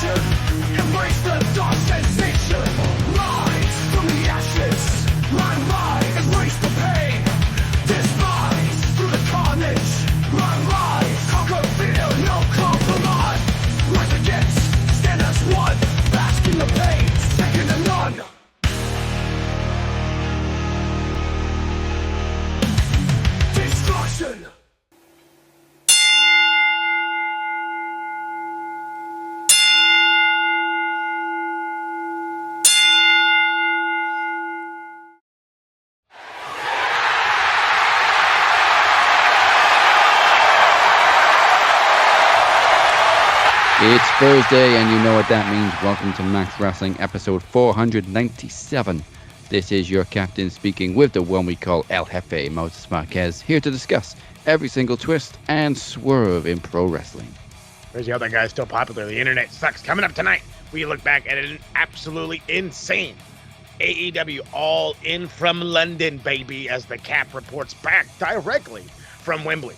Embrace the dark sensation. Rise from the ashes. Line by, embrace the pain. Despise through the carnage. Rise, conquer fear, no compromise. Rise against, stand as one. Bask in the pain, second to none. Destruction. It's Thursday, and you know what that means. Welcome to Max Wrestling, episode 497. This is your captain speaking with the one we call El Jefe, Moses Marquez, here to discuss every single twist and swerve in pro wrestling. Crazy how that guy's still popular. The internet sucks. Coming up tonight, we look back at an absolutely insane AEW All In from London, baby, as the Cap reports back directly from Wembley.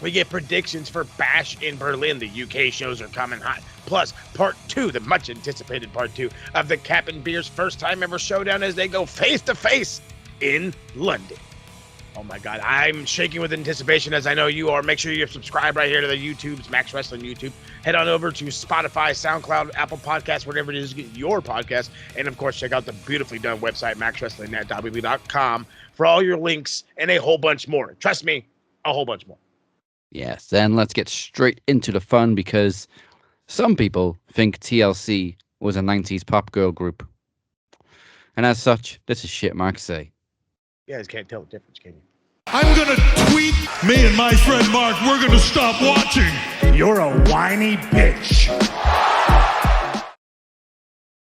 We get predictions for Bash in Berlin. The UK shows are coming hot. Plus, part 2, the much-anticipated part 2 of the Cap and Beer's first-time ever showdown as they go face-to-face in London. Oh, my God. I'm shaking with anticipation, as I know you are. Make sure you subscribe right here to the YouTube's Max Wrestling YouTube. Head on over to Spotify, SoundCloud, Apple Podcasts, whatever it is, get your podcast. And, of course, check out the beautifully done website, maxwrestlingnet.com, for all your links and a whole bunch more. Trust me, a whole bunch more. Yes, then let's get straight into the fun, because some people think TLC was a 90s pop girl group. And as such, this is shit Mark say. You guys can't tell the difference, can you? I'm gonna tweet me and my friend Mark, we're gonna stop watching. You're a whiny bitch.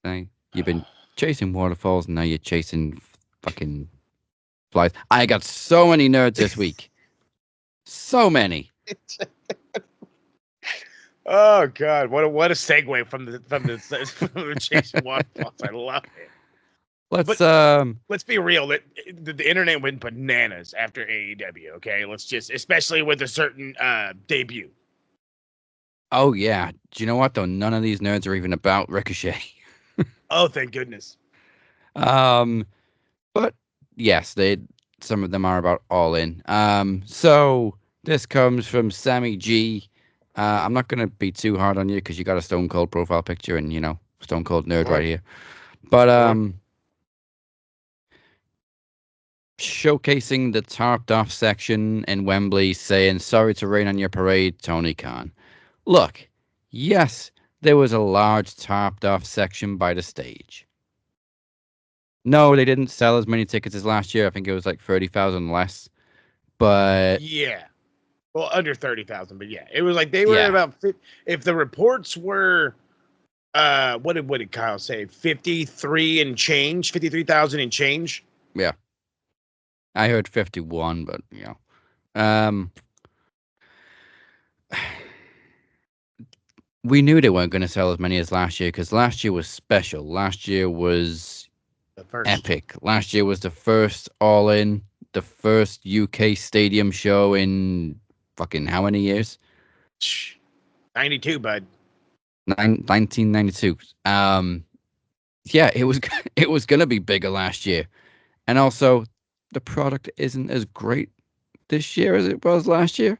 Hey, you've been chasing waterfalls, and now you're chasing fucking flies. I got so many nerds this week. So many. Oh God! What a segue from the chasing waterfalls. I love it. Let's be real. The internet went bananas after AEW. Okay, especially with a certain debut. Oh yeah. Do you know what though? None of these nerds are even about Ricochet. Oh, thank goodness. But yes, some of them are about All In. So. This comes from Sammy G. I'm not going to be too hard on you because you got a Stone Cold profile picture and, Stone Cold nerd right here. But showcasing the tarped off section in Wembley, saying, "Sorry to rain on your parade, Tony Khan." Look, yes, there was a large tarped off section by the stage. No, they didn't sell as many tickets as last year. I think it was like 30,000 less. But yeah. Well, under 30,000, but yeah, it was like they were at about 50, if the reports were, what did Kyle say? 53,000 and change. Yeah, I heard 51, but we knew they weren't going to sell as many as last year because last year was special. Last year was epic. Last year was the first All In, the first UK stadium show in. Fucking how many years? 92, bud. 1992. Yeah, it was gonna be bigger last year, and also the product isn't as great this year as it was last year.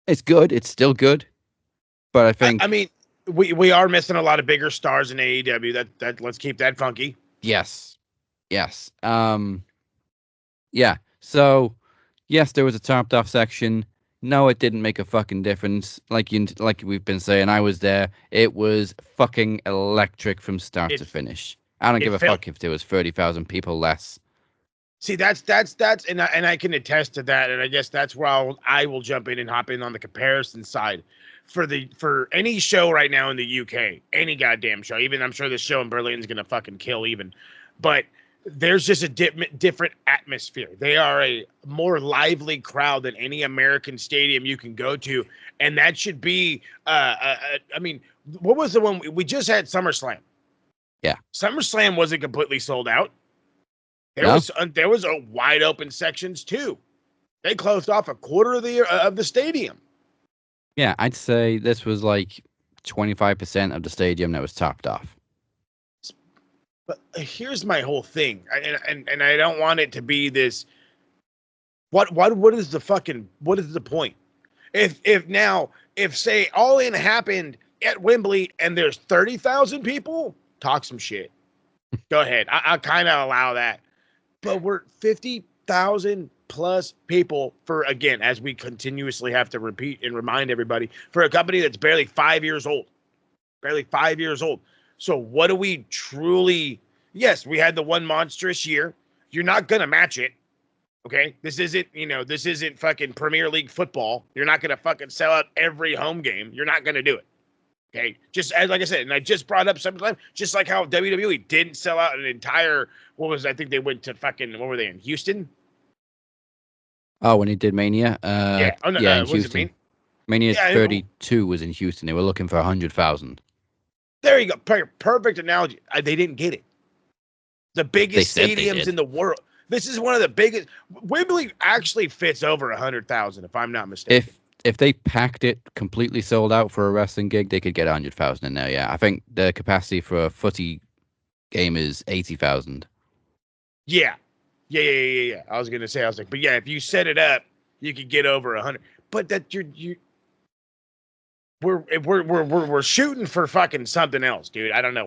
It's good. It's still good, but I think. I mean, we are missing a lot of bigger stars in AEW. That let's keep that funky. Yes. Yeah. So. Yes, there was a topped off section. No, it didn't make a fucking difference. Like we've been saying, I was there. It was fucking electric from start to finish. I don't give a fuck if there was 30,000 people less. See, that's and I can attest to that, and I guess that's where I will jump in and hop in on the comparison side. For any show right now in the UK, any goddamn show, even I'm sure this show in Berlin is gonna fucking kill even, but there's just a different atmosphere. They are a more lively crowd than any American stadium you can go to. And that should be, I mean, what was the one? We just had SummerSlam. Yeah. SummerSlam wasn't completely sold out. There was a wide open sections too. They closed off a quarter of the stadium. Yeah, I'd say this was like 25% of the stadium that was topped off. But here's my whole thing, and I don't want it to be this. What is the point? If say All In happened at Wembley and there's 30,000 people, talk some shit. Go ahead. I'll kind of allow that. But we're 50,000 plus people for, again, as we continuously have to repeat and remind everybody, for a company that's barely 5 years old. Barely 5 years old. So what do we truly... Yes, we had the one monstrous year. You're not going to match it. Okay? This isn't fucking Premier League football. You're not going to fucking sell out every home game. You're not going to do it. Okay? Just as, like I said, and I just brought up sometime, just like how WWE didn't sell out an entire, I think they went to fucking, what were they, in Houston? Oh, when he did Mania? Yeah. Oh, no, in was Houston. it Mania 32 was in Houston. They were looking for 100,000. There you go. Perfect analogy. They didn't get it. The biggest They said they stadiums did. in the world. This is one of the biggest. Wembley actually fits over 100,000, if I'm not mistaken. If they packed it completely sold out for a wrestling gig, they could get 100,000 in there. Yeah, I think the capacity for a footy game is 80,000. Yeah. I was gonna say, but yeah, if you set it up, you could get over 100. But that we're shooting for fucking something else, dude. I don't know.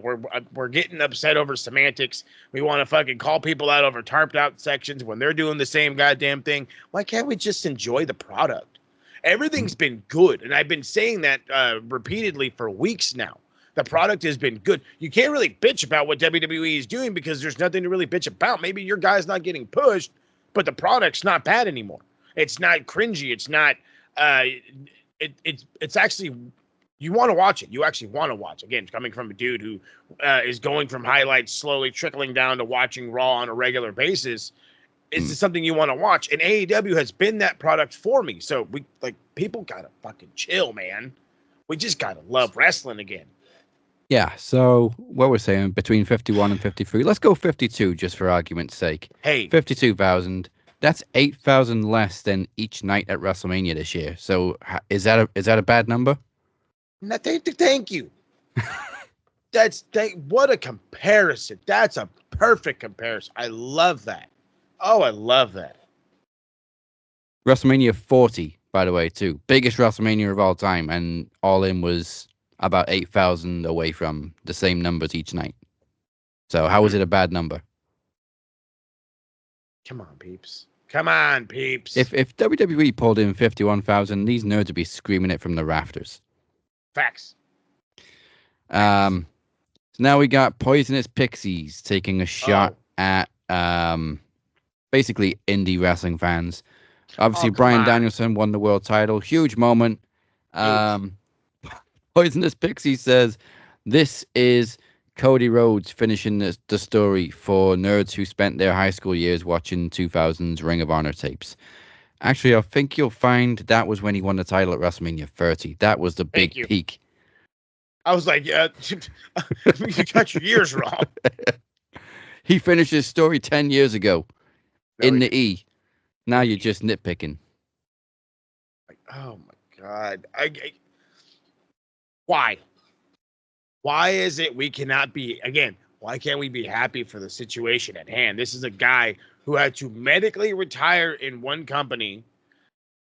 We're getting upset over semantics. We want to fucking call people out over tarped out sections when they're doing the same goddamn thing. Why can't we just enjoy the product? Everything's been good, and I've been saying that repeatedly for weeks now. The product has been good. You can't really bitch about what WWE is doing because there's nothing to really bitch about. Maybe your guy's not getting pushed, but the product's not bad anymore. It's not cringy. It's not. It's actually, you want to watch it. You actually want to watch. Again, coming from a dude who is going from highlights slowly trickling down to watching Raw on a regular basis. It's something you want to watch. And AEW has been that product for me. So people gotta fucking chill, man. We just gotta love wrestling again. Yeah, so what we're saying, between 51 and 53. Let's go 52 just for argument's sake. Hey. 52,000. That's 8,000 less than each night at WrestleMania this year. So is that a bad number? No, thank you. What a comparison. That's a perfect comparison. I love that. Oh, I love that. WrestleMania 40, by the way, too. Biggest WrestleMania of all time, and All In was about 8,000 away from the same numbers each night. So how is it a bad number? Come on, peeps. Come on, peeps. If WWE pulled in 51,000, these nerds would be screaming it from the rafters. Facts. So now we got Poisonous Pixies taking a shot at basically indie wrestling fans. Obviously, Bryan Danielson won the world title. Huge moment. Poisonous Pixies says, this is Cody Rhodes finishing the story for nerds who spent their high school years watching 2000's Ring of Honor tapes. Actually, I think you'll find that was when he won the title at WrestleMania 30. That was the big peak. I was like, yeah, you got your years wrong. He finished his story 10 years ago in the E. Now you're just nitpicking. Oh, my God. Why? Why is it we cannot be, again, why can't we be happy for the situation at hand? This is a guy who had to medically retire in one company,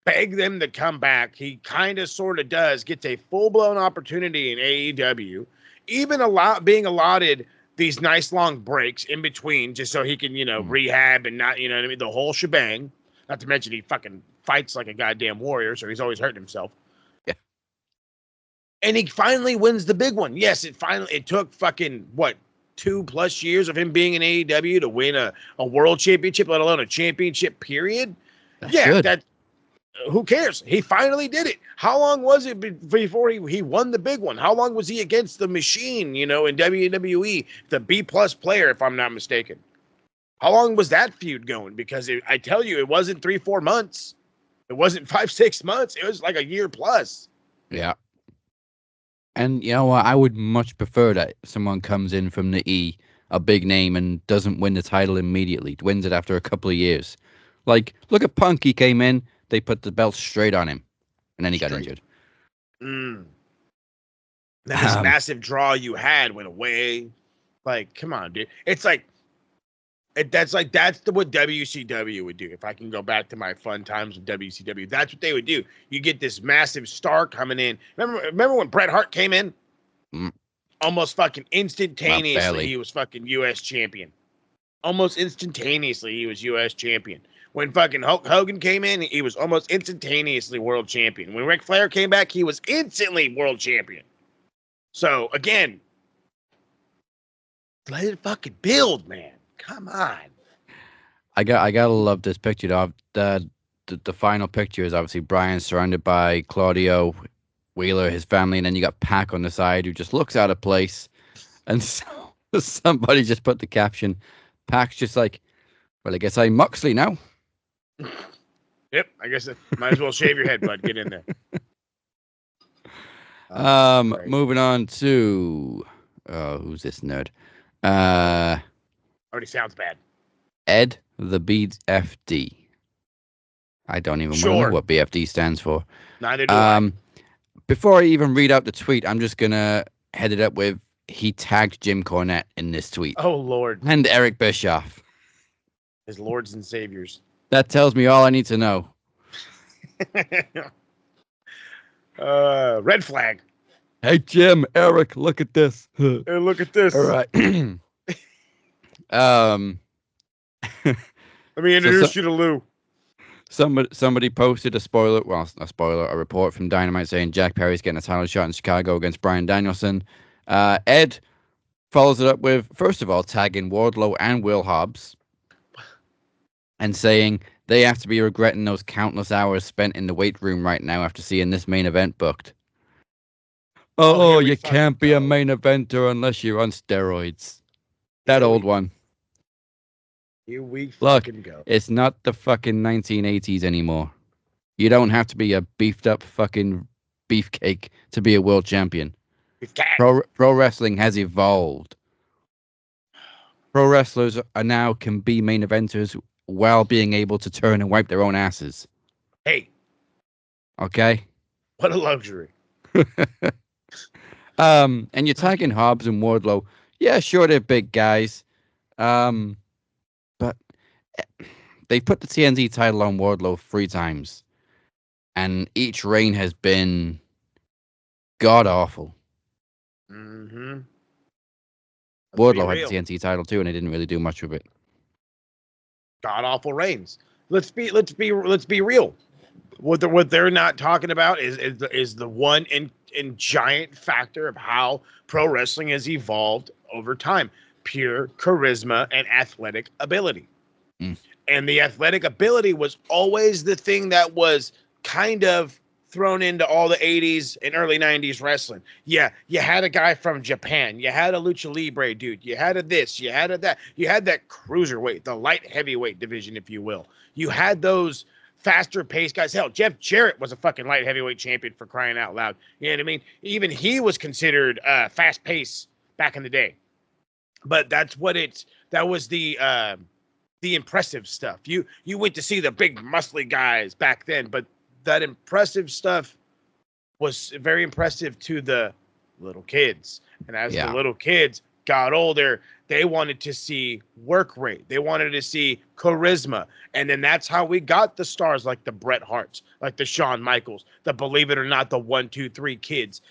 beg them to come back. He kind of sort of does, gets a full-blown opportunity in AEW, even being allotted these nice long breaks in between just so he can, rehab and not, the whole shebang. Not to mention he fucking fights like a goddamn warrior, so he's always hurting himself. Yeah. And he finally wins the big one. Yes, it took fucking, 2+ years of him being in AEW to win a world championship, let alone a championship period. Who cares? He finally did it. How long was it before he won the big one? How long was he against the Machine, in WWE, the B+ player, if I'm not mistaken? How long was that feud going? Because I tell you, it wasn't 3-4 months. It wasn't 5-6 months. It was like a year plus. Yeah. And you know what? I would much prefer that someone comes in from the E, a big name, and doesn't win the title immediately. Wins it after a couple of years. Like, look at Punk. He came in, they put the belt straight on him, and then he got injured. Then this massive draw you had went away. Like, come on, dude. It's like that's what WCW would do. If I can go back to my fun times with WCW, that's what they would do. You get this massive star coming in. Remember when Bret Hart came in? Almost fucking instantaneously, he was fucking U.S. champion. Almost instantaneously, he was U.S. champion. When fucking Hulk Hogan came in, he was almost instantaneously world champion. When Ric Flair came back, he was instantly world champion. So, again, let it fucking build, man. Come on. I gotta love this picture, though. The final picture is obviously Brian surrounded by Claudio, Wheeler, his family, and then you got Pac on the side who just looks out of place. And so somebody just put the caption, Pac's just like, well, I guess I'm Moxley now. Yep, I guess might as well shave your head, bud. Get in there. Moving on to who's this nerd? Already sounds bad. Ed the BFD. I don't even want to know what BFD stands for. Neither do I. Before I even read out the tweet, I'm just gonna head it up with he tagged Jim Cornette in this tweet. Oh Lord. And Eric Bischoff. His lords and saviors. That tells me all I need to know. Red flag. Hey Jim, Eric, look at this. Hey, look at this. All right. Let me introduce you to Lou. Somebody posted a report from Dynamite saying Jack Perry's getting a title shot in Chicago against Bryan Danielson. Ed follows it up with, first of all, tagging Wardlow and Will Hobbs and saying they have to be regretting those countless hours spent in the weight room right now after seeing this main event booked. Oh, you can't be a main eventer unless you're on steroids. That old one. Here we fucking go. It's not the fucking 1980s anymore. You don't have to be a beefed up fucking beefcake to be a world champion. Pro wrestling has evolved. Pro wrestlers can be main eventers while being able to turn and wipe their own asses. Hey. Okay? What a luxury. And you're tagging Hobbs and Wardlow. Yeah, sure, they're big guys. But they put the TNT title on Wardlow 3 times. And each reign has been god-awful. Mm-hmm. Wardlow had the TNT title too, and they didn't really do much with it. God-awful reigns. Let's be real. What they're not talking about is the one and giant factor of how pro wrestling has evolved over time. Pure charisma and athletic ability. And the athletic ability was always the thing that was kind of thrown into all the 80s and early 90s wrestling. Yeah, you had a guy from Japan. You had a lucha libre dude. You had a this. You had a that. You had that cruiserweight, the light heavyweight division, if you will. You had those faster paced guys. Hell, Jeff Jarrett was a fucking light heavyweight champion, for crying out loud. You know what I mean? Even he was considered fast paced back in the day. But that was the impressive stuff. You went to see the big muscly guys back then, but that impressive stuff was very impressive to the little kids. And as the little kids got older, they wanted to see work rate. They wanted to see charisma. And then that's how we got the stars like the Bret Harts, like the Shawn Michaels, the believe it or not, the 1, 2, 3 kids,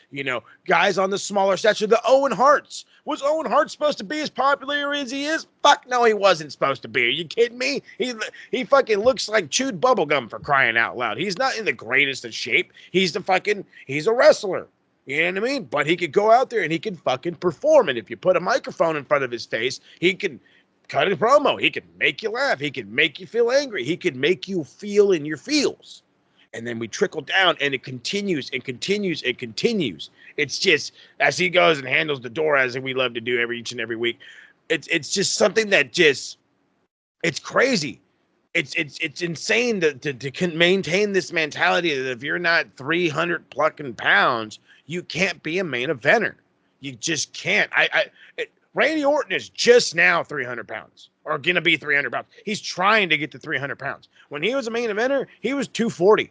guys on the smaller stature, the Owen Harts. Was Owen Hart supposed to be as popular as he is? Fuck no, he wasn't supposed to be. Are you kidding me? He fucking looks like chewed bubblegum, for crying out loud. He's not in the greatest of shape. He's a wrestler. You know what I mean? But he could go out there and he can fucking perform. And if you put a microphone in front of his face, he can cut a promo. He can make you laugh. He can make you feel angry. He can make you feel in your feels. And then we trickle down and it continues and continues and continues. It's just, as he goes and handles the door, as we love to do each and every week, it's just something that just, it's crazy. It's insane to maintain this mentality that if you're not 300 plucking pounds, you can't be a main eventer. You just can't. Randy Orton is just now 300 pounds or going to be 300 pounds. He's trying to get to 300 pounds. When he was a main eventer, he was 240.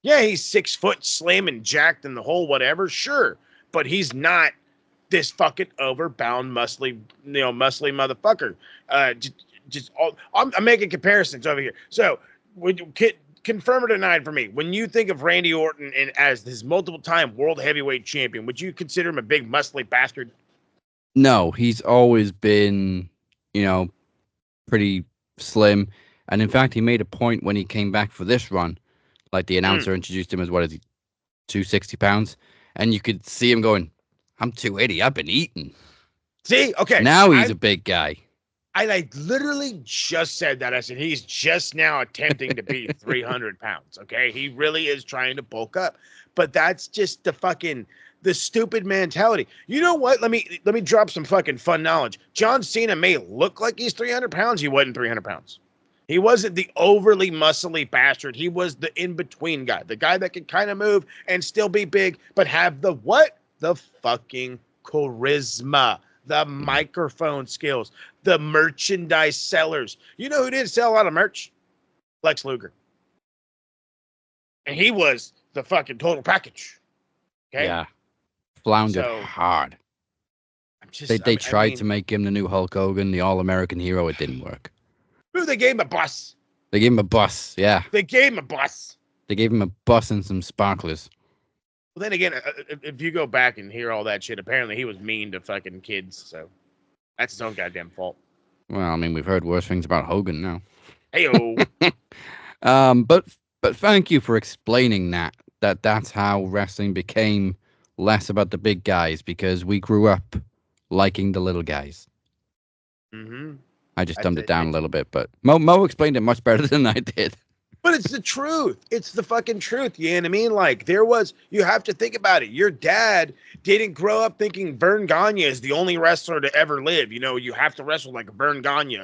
Yeah, he's 6 foot, slim and jacked in the whole whatever. Sure. but he's not this fucking overbound, muscly motherfucker. I'm making comparisons over here. So, would you confirm or deny for me? When you think of Randy Orton as his multiple-time world heavyweight champion, would you consider him a big, muscly bastard? No, he's always been, pretty slim. And in fact, he made a point when he came back for this run. Like the announcer introduced him as, what is he, 260 pounds? And you could see him going, I'm 280. I've been eating. See? Okay. Now he's a big guy. I literally just said that. I said he's just now attempting to be 300 pounds. Okay, he really is trying to bulk up, but that's just the stupid mentality. You know what? Let me drop some fucking fun knowledge. John Cena may look like he's 300 pounds. He wasn't 300 pounds. He wasn't the overly muscly bastard. He was the in-between guy, the guy that could kind of move and still be big, but have the fucking charisma. The microphone skills, the merchandise sellers. You know who didn't sell a lot of merch? Lex Luger. And he was the fucking total package. Okay? Yeah. Floundered hard. They tried to make him the new Hulk Hogan, the all-American hero. It didn't work. They gave him a bus. They gave him a bus, yeah. They gave him a bus. They gave him a bus and some sparklers. Well, then again, if you go back and hear all that shit, apparently he was mean to fucking kids, so that's his own goddamn fault. Well, I mean, we've heard worse things about Hogan now. Hey-o. But thank you for explaining that's how wrestling became less about the big guys, because we grew up liking the little guys. Mm-hmm. I just dumbed it down a little bit, but Mo explained it much better than I did. But it's the truth. It's the fucking truth. You know what I mean? Like, you have to think about it. Your dad didn't grow up thinking Vern Gagne is the only wrestler to ever live. You have to wrestle like Vern Gagne.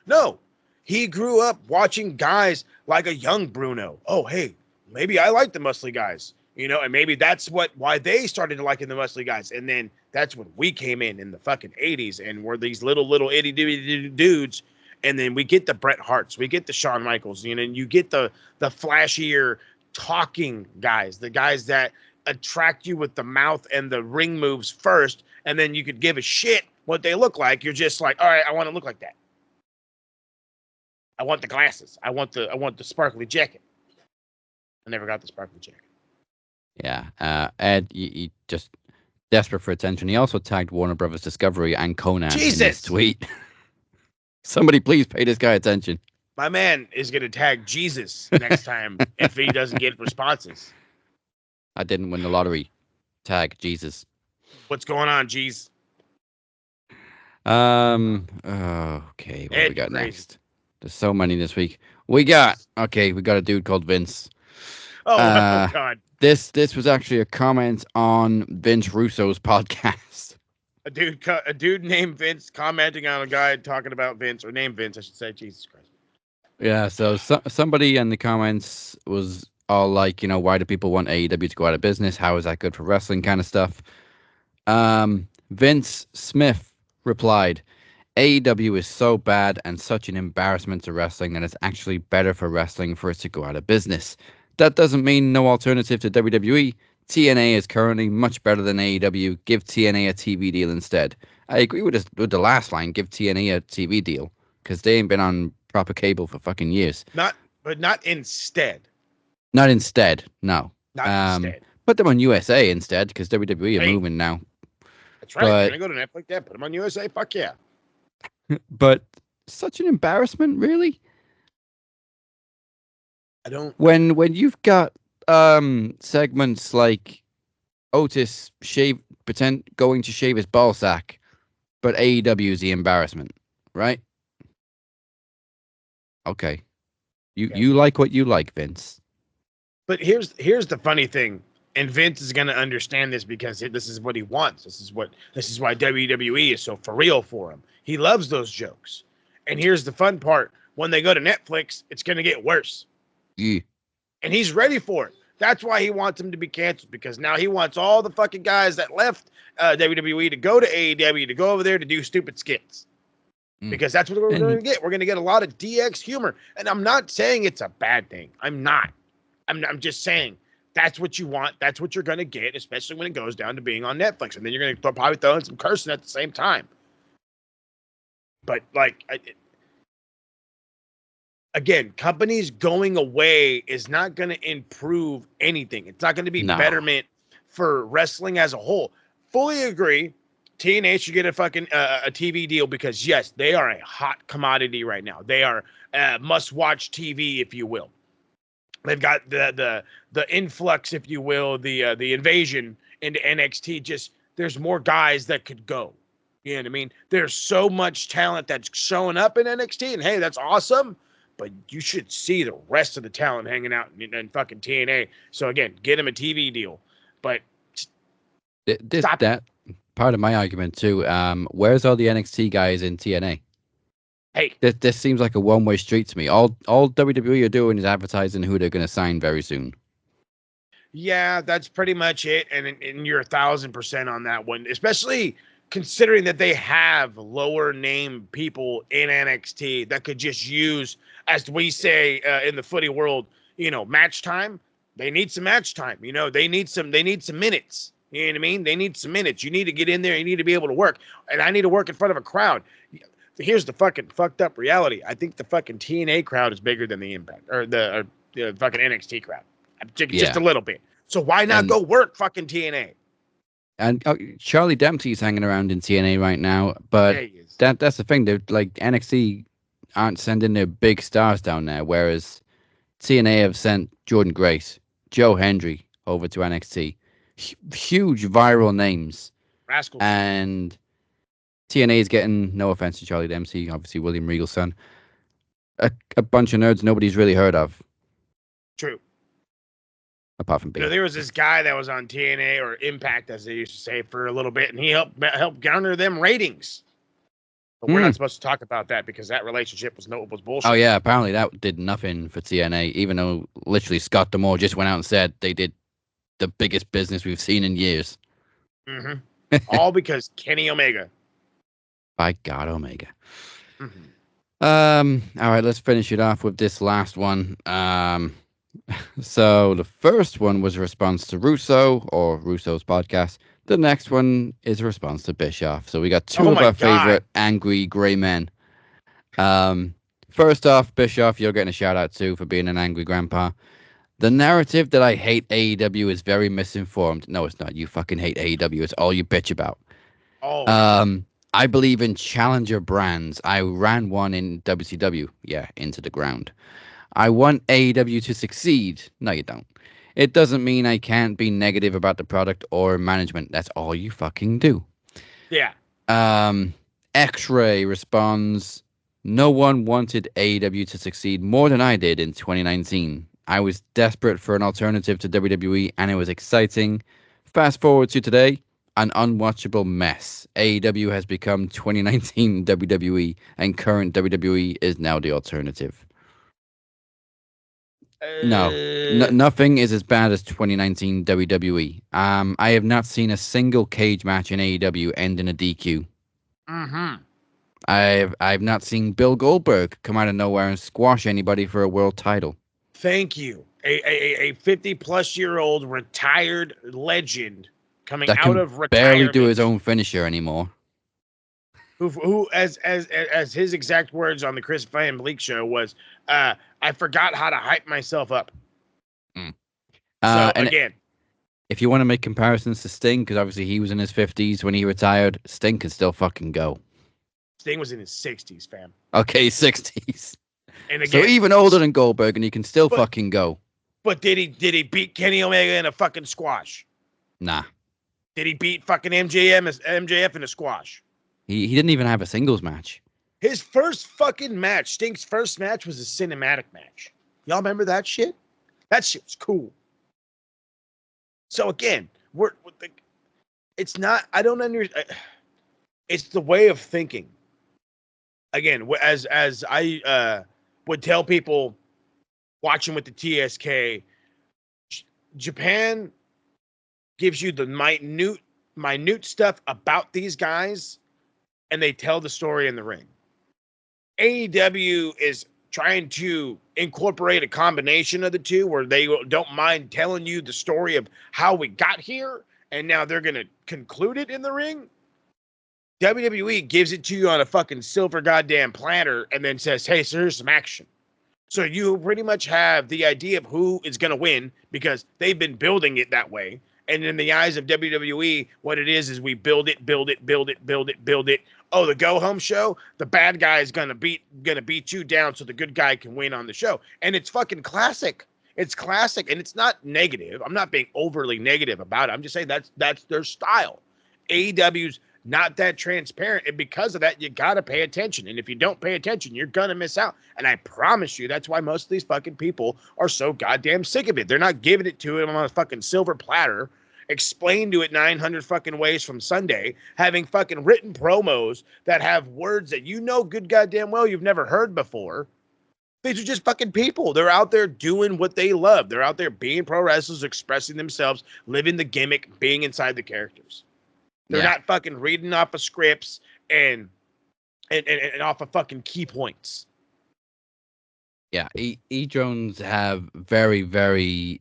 No. He grew up watching guys like a young Bruno. Oh, hey, maybe I like the muscly guys. And maybe that's why they started liking the muscly guys. And then that's when we came in the fucking 80s and we're these little itty-bitty dudes. And then we get the Bret Harts, we get the Shawn Michaels, and you get the flashier talking guys, the guys that attract you with the mouth and the ring moves first, and then you could give a shit what they look like. You're just like, all right, I want to look like that. I want the glasses. I want the sparkly jacket. I never got the sparkly jacket. Yeah, Ed, he just desperate for attention. He also tagged Warner Brothers Discovery and Conan in his tweet. Somebody please pay this guy attention. My man is going to tag Jesus next time if he doesn't get responses. I didn't win the lottery. Tag Jesus. What's going on, Jeez? Okay, what do we got next? There's so many this week. We got a dude called Vince. Oh, God. This was actually a comment on Vince Russo's podcast. A dude named Vince commenting on a guy talking about Vince, or named Vince, I should say. Jesus Christ. Yeah, so somebody in the comments was all like, why do people want AEW to go out of business? How is that good for wrestling kind of stuff? Vince Smith replied, AEW is so bad and such an embarrassment to wrestling that it's actually better for wrestling for it to go out of business. That doesn't mean no alternative to WWE. TNA is currently much better than AEW. Give TNA a TV deal instead. I agree with the last line. Give TNA a TV deal, because they ain't been on proper cable for fucking years. Not instead. Not instead. No. Not instead. Put them on USA instead, because WWE are moving now. That's right. You're gonna go to Netflix. Yeah, put them on USA. Fuck yeah. But such an embarrassment, really. I don't. When you've got segments like Otis going to shave his ball sack, but AEW is the embarrassment, right? Okay. You like what you like, Vince. But here's the funny thing, and Vince is gonna understand this because this is what he wants. This is why WWE is so for real for him. He loves those jokes. And here's the fun part: when they go to Netflix, it's gonna get worse. Yeah. And he's ready for it. That's why he wants him to be canceled, because now he wants all the fucking guys that left WWE to go to AEW, to go over there to do stupid skits. Because that's what we're going to get. We're going to get a lot of DX humor. And I'm not saying it's a bad thing. I'm not. I'm just saying That's what you want. That's what you're going to get, especially when it goes down to being on Netflix. And then you're going to probably throw in some cursing at the same time. But, like, again, companies going away is not going to improve anything. It's not going to be betterment for wrestling as a whole. Fully agree. TNA should get a fucking a TV deal because, yes, they are a hot commodity right now. They are must-watch TV, if you will. They've got the influx, if you will, the invasion into NXT. Just there's more guys that could go. You know what I mean? There's so much talent that's showing up in NXT, and hey, that's awesome. But you should see the rest of the talent hanging out in fucking TNA. So again, get him a TV deal. But that part of my argument too. Where's all the NXT guys in TNA? Hey, this seems like a one-way street to me. All WWE are doing is advertising who they're going to sign very soon. Yeah, that's pretty much it. And you're 1,000% on that one, especially considering that they have lower name people in NXT that could just use, as we say in the footy world, match time. They need some match time. They need some minutes. You know what I mean? They need some minutes. You need to get in there. You need to be able to work. And I need to work in front of a crowd. Here's the fucking fucked up reality. I think the fucking TNA crowd is bigger than the Impact or the fucking NXT crowd. Just a little bit. So why not go work fucking TNA? And Charlie Dempsey's hanging around in TNA right now, but that's the thing. They're like NXT aren't sending their big stars down there, whereas TNA have sent Jordan Grace, Joe Hendry over to NXT. Huge viral names. Rascals. And TNA is getting, no offense to Charlie Dempsey, obviously William Regal's son, a bunch of nerds nobody's really heard of. True. Apart from being. There was this guy that was on TNA or Impact, as they used to say, for a little bit, and he helped garner them ratings. But we're not supposed to talk about that because that relationship was bullshit. Oh yeah, apparently that did nothing for TNA, even though literally Scott D'Amore just went out and said they did the biggest business we've seen in years. Mm-hmm. All because Kenny Omega. By God, Omega. Mm-hmm. All right, let's finish it off with this last one. So the first one was a response to Russo or Russo's podcast. The next one is a response to Bischoff. So we got two of our favorite angry gray men. First off, Bischoff, you're getting a shout out too for being an angry grandpa. The narrative that I hate AEW is very misinformed. No, it's not. You fucking hate AEW. It's all you bitch about. Oh. I believe in challenger brands. I ran one in WCW. Yeah, into the ground. I want AEW to succeed. No, you don't. It doesn't mean I can't be negative about the product or management. That's all you fucking do. Yeah. X-Ray responds, no one wanted AEW to succeed more than I did in 2019. I was desperate for an alternative to WWE, and it was exciting. Fast forward to today, an unwatchable mess. AEW has become 2019 WWE, and current WWE is now the alternative. No, nothing is as bad as 2019 WWE. I have not seen a single cage match in AEW end in a DQ. Mm-hmm. I've not seen Bill Goldberg come out of nowhere and squash anybody for a world title. Thank you. A 50-plus-year-old retired legend coming that out of retirement. Barely do his own finisher anymore. Who as his exact words on the Chris Van Bleek show was, I forgot how to hype myself up. So again, if you want to make comparisons to Sting, because obviously he was in his 50s when he retired, Sting can still fucking go. Sting was in his 60s, fam. Okay, 60s. And again, so even older than Goldberg, and he can still fucking go. But did he beat Kenny Omega in a fucking squash? Nah. Did he beat fucking MJF in a squash? He didn't even have a singles match. His first fucking match, Sting's first match, was a cinematic match. Y'all remember that shit? That shit was cool. So again, it's not. I don't understand. It's the way of thinking. Again, as I would tell people watching with the TSK, Japan gives you the minute stuff about these guys, and they tell the story in the ring. AEW is trying to incorporate a combination of the two where they don't mind telling you the story of how we got here and now they're going to conclude it in the ring. WWE gives it to you on a fucking silver goddamn platter and then says, hey, so here's some action. So you pretty much have the idea of who is going to win because they've been building it that way. And in the eyes of WWE, what it is we build it. Oh, the go home show, the bad guy is gonna beat you down so the good guy can win on the show. And it's fucking classic. It's classic, and it's not negative. I'm not being overly negative about it. I'm just saying that's their style. AEW's not that transparent, and because of that, you gotta pay attention. And if you don't pay attention, you're gonna miss out. And I promise you, that's why most of these fucking people are so goddamn sick of it. They're not giving it to him on a fucking silver platter, explained to it 900 fucking ways from Sunday, having fucking written promos that have words that you know good goddamn well you've never heard before. These are just fucking people. They're out there doing what they love. They're out there being pro wrestlers, expressing themselves, living the gimmick, being inside the characters. They're not fucking reading off of scripts and off of fucking key points. Yeah, E-Drones have very, very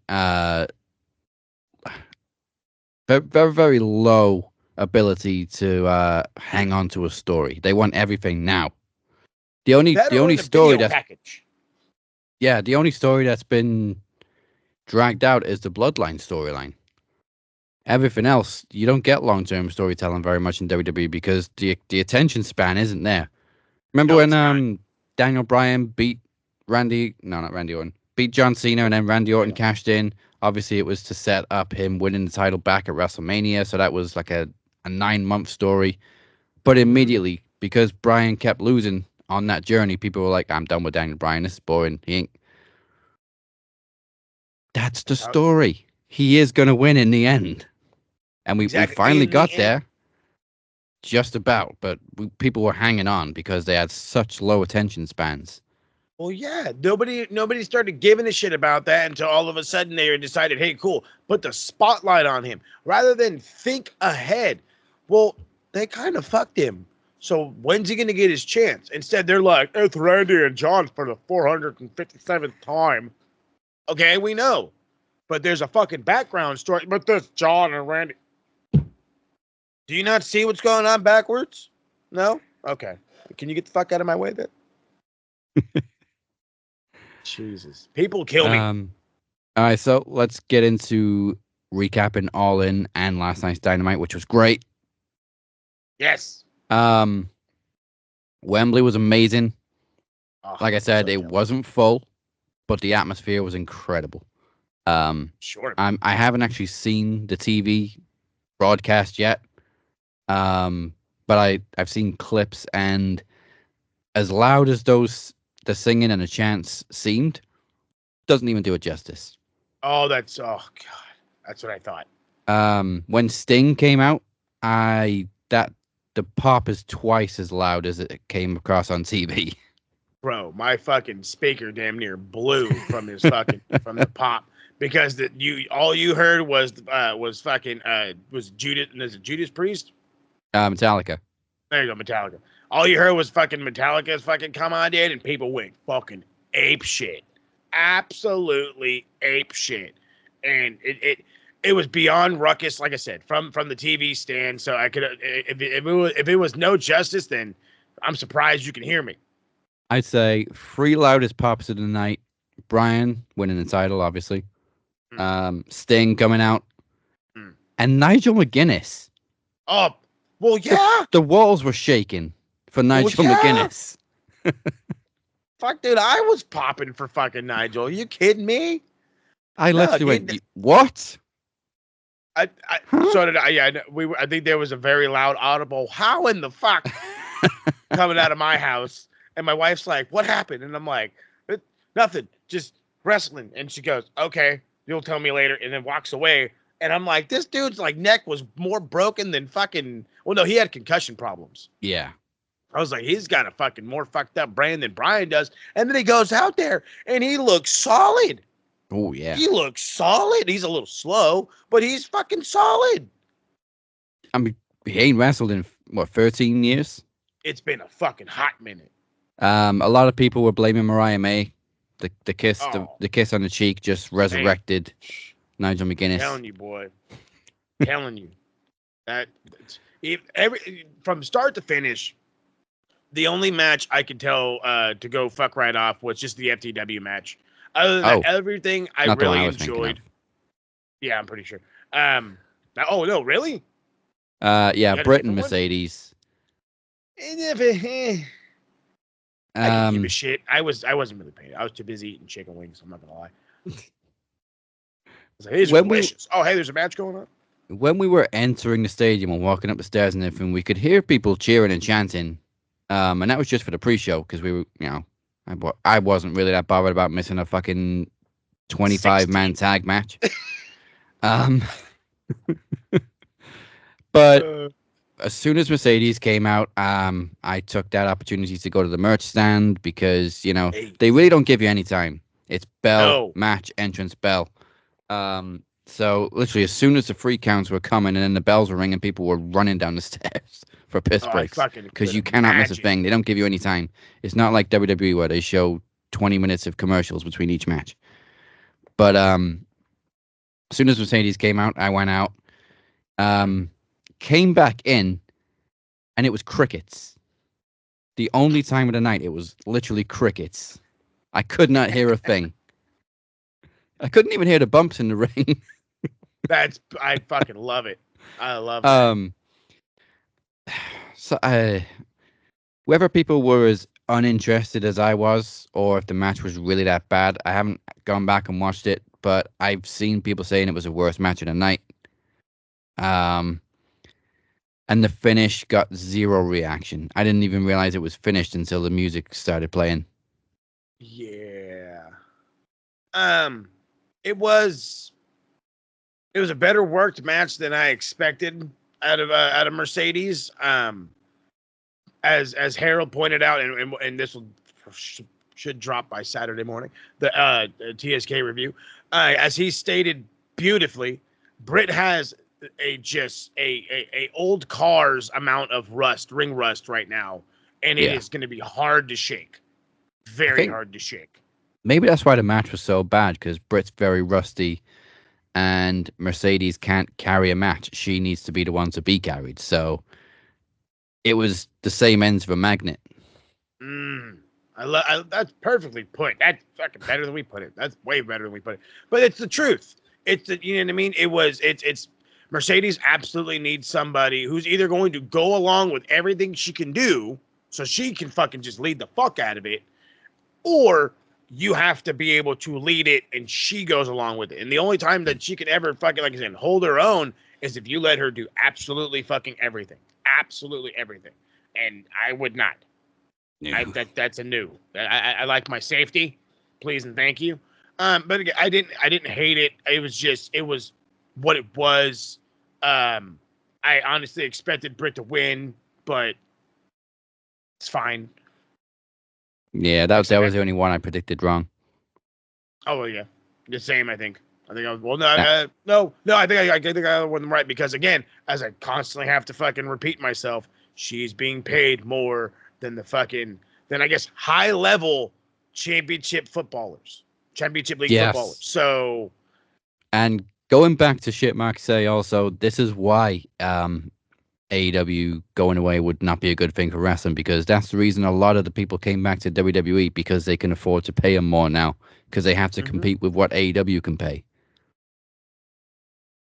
very low ability to hang on to a story. They want everything now. The only story that's been dragged out is the Bloodline storyline. Everything else, you don't get long-term storytelling very much in WWE because the attention span isn't there. Remember when Daniel Bryan beat beat John Cena and then Randy Orton cashed in? Obviously, it was to set up him winning the title back at WrestleMania, so that was like a 9-month story. But immediately, because Bryan kept losing on that journey, people were like, I'm done with Daniel Bryan. This is boring. He ain't. That's the story. He is going to win in the end. And we finally got there. Just about. But people were hanging on because they had such low attention spans. Well, yeah, nobody started giving a shit about that until all of a sudden they decided, hey, cool, put the spotlight on him rather than think ahead. Well, they kind of fucked him. So when's he going to get his chance? Instead, they're like, it's Randy and John for the 457th time. Okay, we know. But there's a fucking background story. But there's John and Randy. Do you not see what's going on backwards? No? Okay. Can you get the fuck out of my way then? Jesus. People kill me. All right, so let's get into recapping All In and last night's Dynamite, which was great. Yes. Wembley was amazing. Oh, like I said, it wasn't full, but the atmosphere was incredible. Sure. I haven't actually seen the TV broadcast yet, but I've seen clips, and as loud as the singing and the chants seemed, doesn't even do it justice. Oh God, that's what I thought. When Sting came out, the pop is twice as loud as it came across on TV. Bro, my fucking speaker damn near blew from his fucking from the pop because all you heard was Judas. Is it Judas Priest? Metallica. There you go, Metallica. All you heard was fucking Metallica's fucking come on, dude, and people went fucking ape shit, absolutely ape shit, and it was beyond ruckus. Like I said, from the TV stand, so I could if it was no justice, then I'm surprised you can hear me. I'd say 3 loudest pops of the night. Bryan winning the title, obviously. Sting coming out, and Nigel McGuinness. Oh, well, yeah. The walls were shaking for Nigel McGuinness. Fuck, dude, I was popping for fucking Nigel. Are you kidding me? I literally went, what? So did I. Yeah, I think there was a very loud audible, how in the fuck, coming out of my house. And my wife's like, what happened? And I'm like, nothing, just wrestling. And she goes, okay, you'll tell me later. And then walks away. And I'm like, this dude's like neck was more broken than fucking, well, no, he had concussion problems. Yeah. I was like, he's got a fucking more fucked up brain than Bryan does. And then he goes out there and he looks solid. Oh, yeah. He looks solid. He's a little slow, but he's fucking solid. I mean, he ain't wrestled in, 13 years? It's been a fucking hot minute. A lot of people were blaming Mariah May The kiss, Oh. the kiss on the cheek just resurrected Nigel McGuinness. Telling you, boy. Telling you. From start to finish, the only match I could tell to go fuck right off was just the FTW match. Other than that, everything I not the one really I was thinking enjoyed. of. Yeah, I'm pretty sure. Oh no, really? Yeah, You had a Britt and different one? Mercedes. I didn't give a Um, shit. I wasn't really paying. I was too busy eating chicken wings. I'm not gonna lie. I was like, these are When we- delicious. Oh, hey, there's a match going on. when we were entering the stadium and walking up the stairs and everything, we could hear people cheering and chanting. And that was just for the pre-show because we were, I wasn't really that bothered about missing a fucking 25-man tag match. Um, but as soon as Mercedes came out, I took that opportunity to go to the merch stand because they really don't give you any time. It's bell, match, entrance, bell. So literally, as soon as the free counts were coming and then the bells were ringing, people were running down the stairs for piss breaks because you cannot miss a thing. They don't give you any time. It's not like WWE where they show 20 minutes of commercials between each match. But as soon as Mercedes came out, I went out, came back in, and it was crickets. The only time of the night, it was literally crickets. I could not hear a thing. I couldn't even hear the bumps in the ring. I fucking love it. I love it. So whether people were as uninterested as I was, or if the match was really that bad, I haven't gone back and watched it, but I've seen people saying it was the worst match of the night. And the finish got zero reaction. I didn't even realize it was finished until the music started playing. Yeah. It was a better worked match than I expected out of Mercedes. As Harold pointed out, and this should drop by Saturday morning, the TSK review, as he stated beautifully, Britt has a old car's amount of ring rust right now, and it is going to be hard to shake, very hard to shake. Maybe that's why the match was so bad, because Britt's very rusty, and Mercedes can't carry a match. She needs to be the one to be carried. So it was the same ends of a magnet. That's perfectly put. That's fucking better than we put it. That's way better than we put it. But it's the truth. You know what I mean? It's Mercedes absolutely needs somebody who's either going to go along with everything she can do, so she can fucking just lead the fuck out of it, or you have to be able to lead it and she goes along with it. And the only time that she can ever fucking, like I said, hold her own is if you let her do absolutely fucking everything. Absolutely everything. And I would not. Yeah. That's a no. I like my safety, please and thank you. But again, I didn't hate it. It was what it was. I honestly expected Britt to win, but it's fine. Yeah, that was the only one I predicted wrong. Oh well, yeah, the same. I think I was no. I think I got the one right because again, as I constantly have to fucking repeat myself, she's being paid more than I guess high level championship league footballers. So, and going back to shit Mark say also, this is why AEW going away would not be a good thing for wrestling, because that's the reason a lot of the people came back to WWE, because they can afford to pay them more now, because they have to compete with what AEW can pay.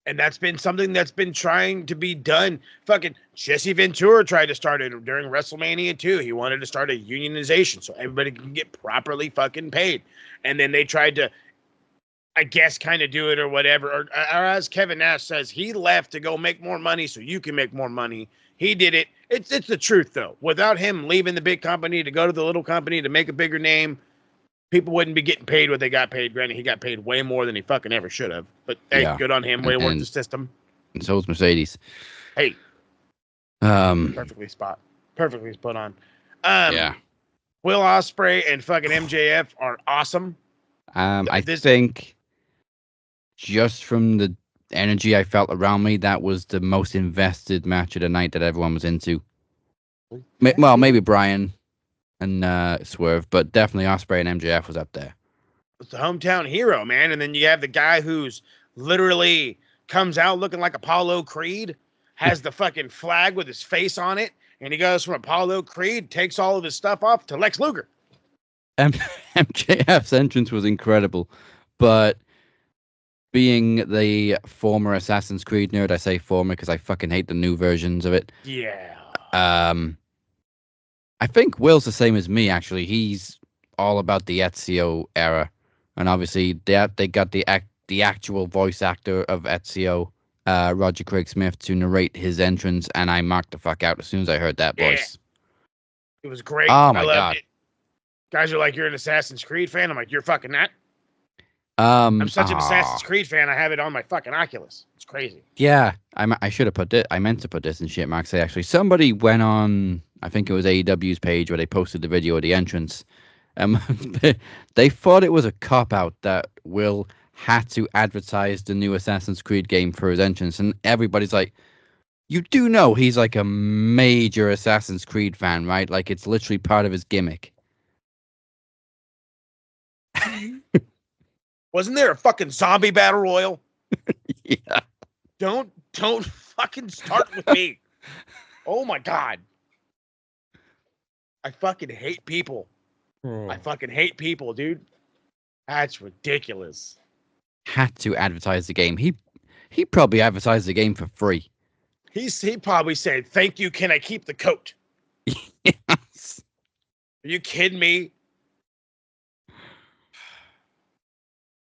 And that's been something that's been trying to be done. Fucking Jesse Ventura tried to start it during WrestleMania 2. He wanted to start a unionization so everybody can get properly fucking paid. And then they tried to, I guess, kind of do it or whatever. Or as Kevin Nash says, he left to go make more money so you can make more money. He did it. It's the truth, though. Without him leaving the big company to go to the little company to make a bigger name, people wouldn't be getting paid what they got paid. Granted, he got paid way more than he fucking ever should have. But hey, good on him. Way to work the system. And so is Mercedes. Hey. Perfectly spot on. Yeah. Will Ospreay and fucking MJF are awesome. I think just from the energy I felt around me, that was the most invested match of the night that everyone was into. Well, maybe Brian and Swerve, but definitely Ospreay and MJF was up there. It's the hometown hero, man. And then you have the guy who's literally comes out looking like Apollo Creed, has the fucking flag with his face on it, and he goes from Apollo Creed, takes all of his stuff off to Lex Luger. M- MJF's entrance was incredible, but being the former Assassin's Creed nerd, I say former because I fucking hate the new versions of it. Yeah. I think Will's the same as me. Actually, he's all about the Ezio era, and obviously they got the actual voice actor of Ezio, Roger Craig Smith, to narrate his entrance, and I marked the fuck out as soon as I heard that voice. It was great. Oh I my loved god! it. Guys are like, you're an Assassin's Creed fan. I'm like, you're fucking not. I'm such an Assassin's Creed fan. I have it on my fucking Oculus. It's crazy. Yeah, I should have put it. I meant to put this in shit marks. Actually, somebody went on. I think it was AEW's page where they posted the video of the entrance. They thought it was a cop out that Will had to advertise the new Assassin's Creed game for his entrance, and everybody's like, "You do know he's like a major Assassin's Creed fan, right? Like it's literally part of his gimmick." Wasn't there a fucking zombie battle royal? Yeah. Don't fucking start with me. Oh my god. I fucking hate people. I fucking hate people, dude. That's ridiculous. Had to advertise the game. He probably advertised the game for free. He probably said, "Thank you. Can I keep the coat?" Yes. Are you kidding me?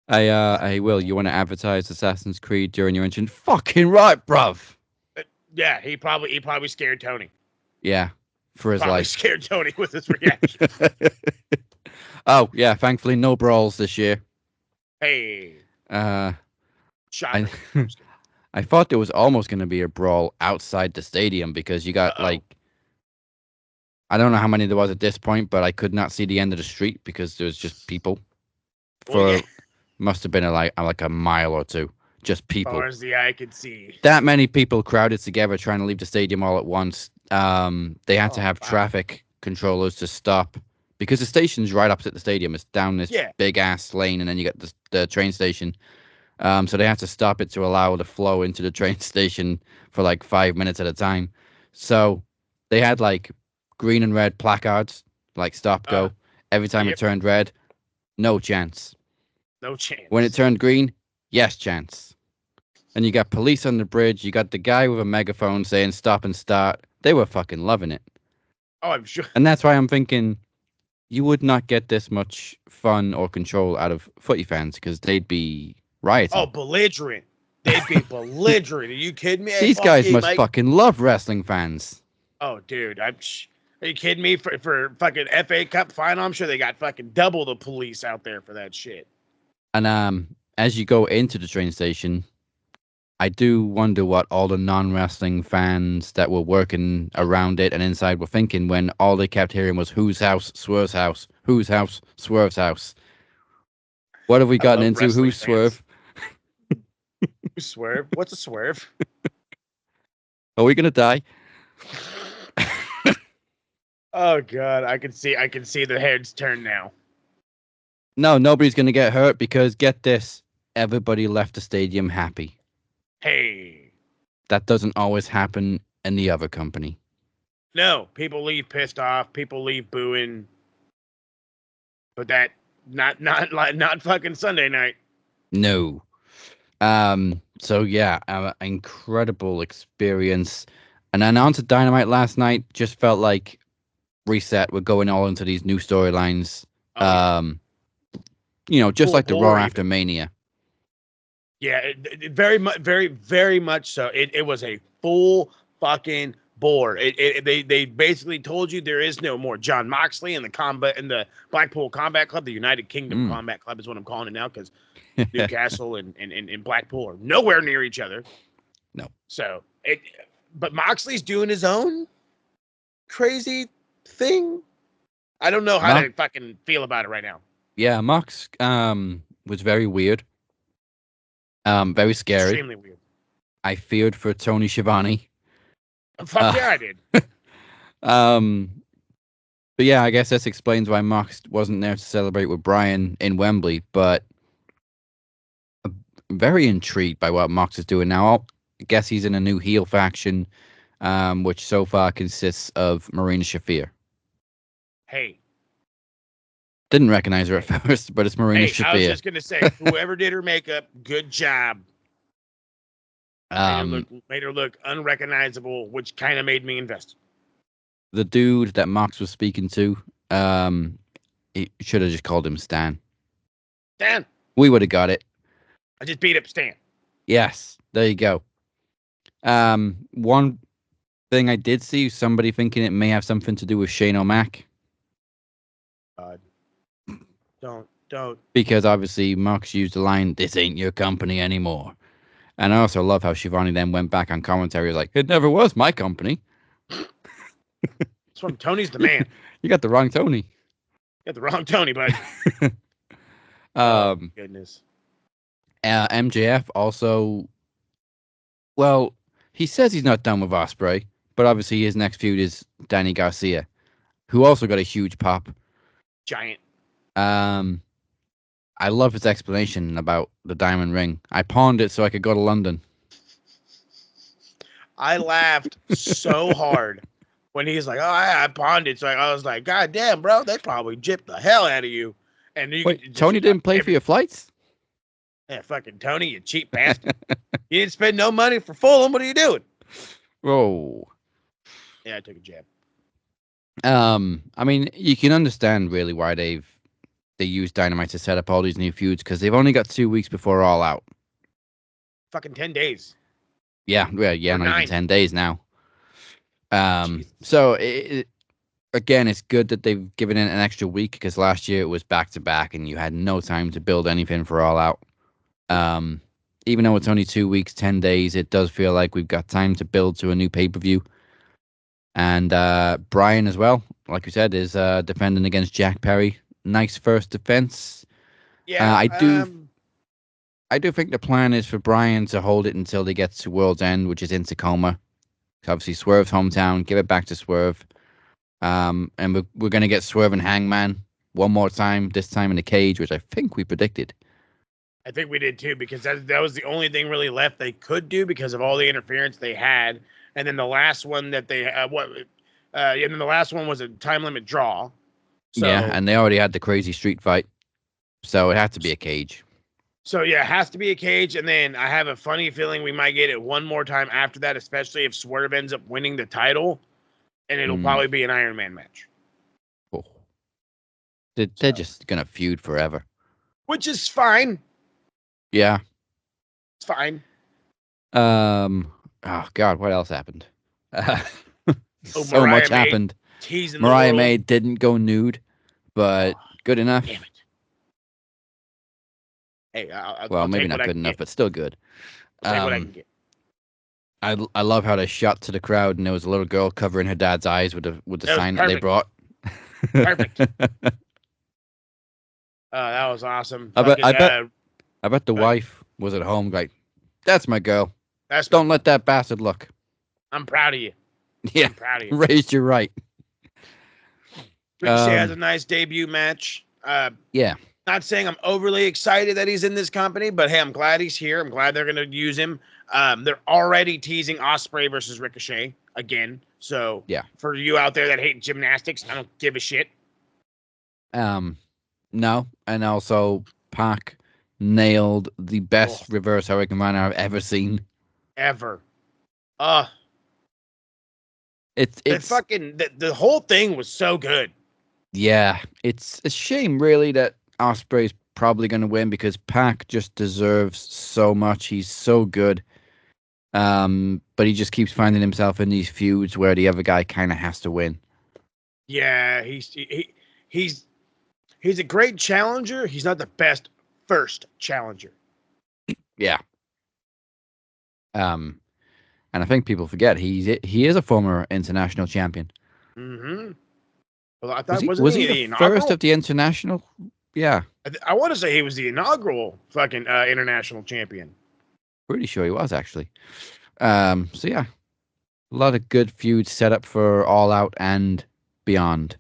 Hey, Will, you want to advertise Assassin's Creed during your entrance? Fucking right, bruv. Yeah, he probably scared Tony. Yeah, for his Probably life. scared Tony with his reaction. Oh, yeah, thankfully no brawls this year. Hey, I, shot. I thought there was almost going to be a brawl outside the stadium because you got like, I don't know how many there was at this point, but I could not see the end of the street because there was just people. Must have been like a mile or two, just people. As far as the eye could see. That many people crowded together trying to leave the stadium all at once. They had to have traffic controllers to stop because the station's right opposite the stadium. It's down this big ass lane, and then you got the train station. So they had to stop it to allow the flow into the train station for like 5 minutes at a time. So they had like green and red placards, like stop go. Every time it turned red, no chance. No chance. When it turned green, yes chance. And you got police on the bridge. You got the guy with a megaphone saying stop and start. They were fucking loving it. Oh, I'm sure. And that's why I'm thinking you would not get this much fun or control out of footy fans because they'd be rioting. Oh, belligerent. They'd be belligerent. Are you kidding me? These guys must fucking love wrestling fans. Oh, dude. Are you kidding me? For fucking FA Cup final, I'm sure they got fucking double the police out there for that shit. And as you go into the train station, I do wonder what all the non-wrestling fans that were working around it and inside were thinking when all they kept hearing was whose house, Swerve's house, whose house, Swerve's house. What have we gotten into? Who's Swerve? Who's Swerve? What's a swerve? Are we gonna die? Oh god, I can see the heads turn now. No, nobody's gonna get hurt because get this, everybody left the stadium happy. Hey. That doesn't always happen in the other company. No, people leave pissed off, people leave booing. But that not fucking Sunday night. No. So yeah, incredible experience. And then on to Dynamite last night, just felt like reset. We're going all into these new storylines. Just like the Raw after Mania. Yeah, very much so. It was a full fucking bore. They basically told you there is no more John Moxley in the Blackpool Combat Club, the United Kingdom Combat Club is what I'm calling it now because Newcastle and Blackpool are nowhere near each other. No. So but Moxley's doing his own crazy thing. I don't know how to fucking feel about it right now. Yeah, Mox was very weird. Very scary. Extremely weird. I feared for Tony Schiavone. Fuck yeah, I did. But yeah, I guess this explains why Mox wasn't there to celebrate with Brian in Wembley. But I'm very intrigued by what Mox is doing now. I guess he's in a new heel faction, which so far consists of Marina Shafir. Hey, Didn't recognize her at first, but it's Marina hey, I was Shafir. just gonna say, whoever did her makeup, good job. Made her look unrecognizable, which kind of made me invested. The dude that Mox was speaking to, he should have just called him Stan. Stan, We would have got it. I just beat up Stan. Yes, there you go. One thing I did see, somebody thinking it may have something to do with Shane O'Mac. Don't. Because obviously Mox used the line, "This ain't your company anymore." And I also love how Shivani then went back on commentary like, "It never was my company." It's from Tony's the man. You got the wrong Tony. You got the wrong Tony, bud. Goodness. MJF also, well, he says he's not done with Ospreay, but obviously his next feud is Danny Garcia, who also got a huge pop. Giant. I love his explanation about the diamond ring. I pawned it so I could go to London. I laughed so hard when he's like, "Oh, I pawned it." So I was like, "God damn, bro, they probably gypped the hell out of you." And you Wait, Tony didn't pay for your flights? Yeah, fucking Tony, you cheap bastard. You didn't spend no money for Fulham. What are you doing? Whoa. Yeah, I took a jab. I mean, you can understand really why they use Dynamite to set up all these new feuds because they've only got 2 weeks before All Out. Fucking 10 days. Yeah, not even 10 days now. Jesus. So again, it's good that they've given it an extra week because last year it was back to back and you had no time to build anything for All Out. Even though it's only 2 weeks, 10 days, it does feel like we've got time to build to a new pay-per-view. And Brian as well, like we said, is defending against Jack Perry. Nice first defense. Yeah, I do think the plan is for Brian to hold it until they get to World's End, which is in Tacoma. Obviously, Swerve's hometown. Give it back to Swerve. And we're going to get Swerve and Hangman one more time, this time in the cage, which I think we predicted. I think we did too, because that was the only thing really left they could do because of all the interference they had. And then the last one that they and then the last one was a time limit draw. So, yeah, and they already had the crazy street fight, so it had to be a cage. So yeah, it has to be a cage, and then I have a funny feeling we might get it one more time after that, especially if Swerve ends up winning the title, and it'll probably be an Iron Man match. Oh. They're just gonna feud forever, which is fine. Yeah, it's fine. Oh God, what else happened? So Mariah much happened. Teasing Mariah May didn't go nude, but good enough. Damn it. Hey, well, maybe not good enough, but still good. I'll take what I can get. I love how they shot to the crowd and there was a little girl covering her dad's eyes with the sign that they brought. Perfect. That was awesome. I bet the wife was at home like, "That's my girl. Don't let that bastard look." I'm proud of you. Yeah, I'm proud of you. Raised you right. Ricochet has a nice debut match. Yeah. Not saying I'm overly excited that he's in this company, but hey, I'm glad he's here. I'm glad they're going to use him. They're already teasing Ospreay versus Ricochet again. So yeah, for you out there that hate gymnastics, I don't give a shit. No, and also Pac nailed the best reverse Hurricane Rana I've ever seen. Ever. It's fucking the whole thing was so good. Yeah, it's a shame really that Ospreay's probably going to win because Pac just deserves so much. He's so good. But he just keeps finding himself in these feuds where the other guy kind of has to win. Yeah, he's a great challenger. He's not the best first challenger. Yeah. And I think people forget he is a former international champion. Mm-hmm. Well, I thought was he the first of the international? Yeah. I want to say he was the inaugural fucking international champion. Pretty sure he was actually. So yeah, a lot of good feuds set up for All Out and beyond.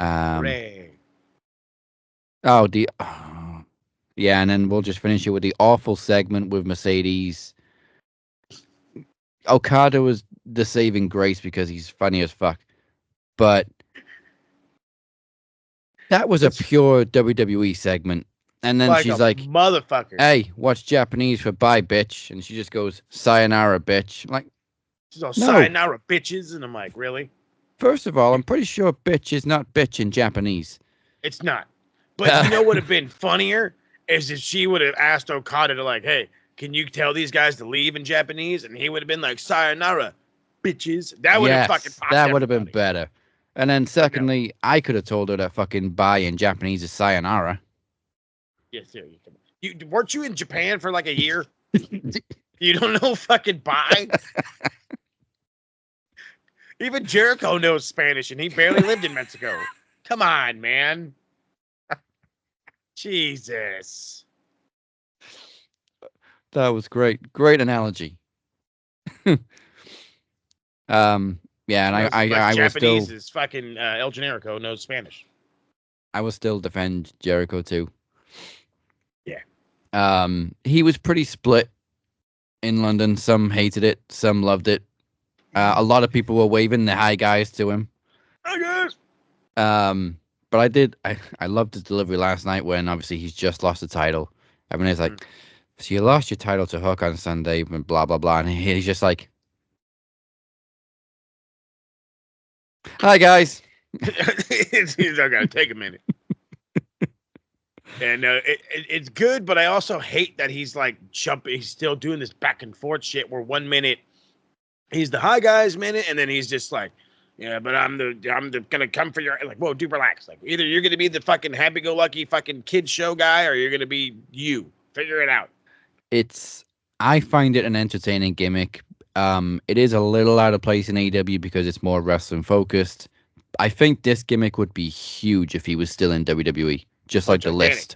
Hooray. Oh, yeah, and then we'll just finish it with the awful segment with Mercedes. Okada was the saving grace because he's funny as fuck, but that was a pure WWE segment. And then she's like, motherfucker. "Hey, what's Japanese for bye, bitch?" And she just goes, "Sayonara, bitch." I'm like, She's all no. sayonara, bitches, and I'm like, really? First of all, I'm pretty sure bitch is not bitch in Japanese. It's not. But you know what would have been funnier is if she would have asked Okada to like, hey, can you tell these guys to leave in Japanese? And he would have been like, sayonara, bitches. That would have fucking popped that would have been everybody. better. And then secondly, I could have told her that fucking bye in Japanese is sayonara. Yes, sir. You weren't you in Japan for like a year? You don't know fucking bye? Even Jericho knows Spanish, and he barely lived in Mexico. Come on, man. Jesus. That was great. Great analogy. Yeah, and I will Japanese still is fucking El Generico knows Spanish. I will still defend Jericho too. Yeah. He was pretty split in London. Some hated it, some loved it. A lot of people were waving the high guys to him. I guess. But I loved his delivery last night when obviously he's just lost the title. Everyone's like, so you lost your title to Hook on Sunday, and blah blah blah, and he's just like, "Hi guys." It's okay. Take a minute. And it's good, but I also hate that he's like jumping. He's still doing this back and forth shit. Where 1 minute he's the high guys minute, and then he's just like, yeah, but I'm gonna come for your like. Whoa, dude, relax. Like either you're gonna be the fucking happy-go-lucky fucking kid show guy, or you're gonna be you. Figure it out. I find it an entertaining gimmick. It is a little out of place in AEW because it's more wrestling focused. I think this gimmick would be huge if he was still in WWE, just like the list.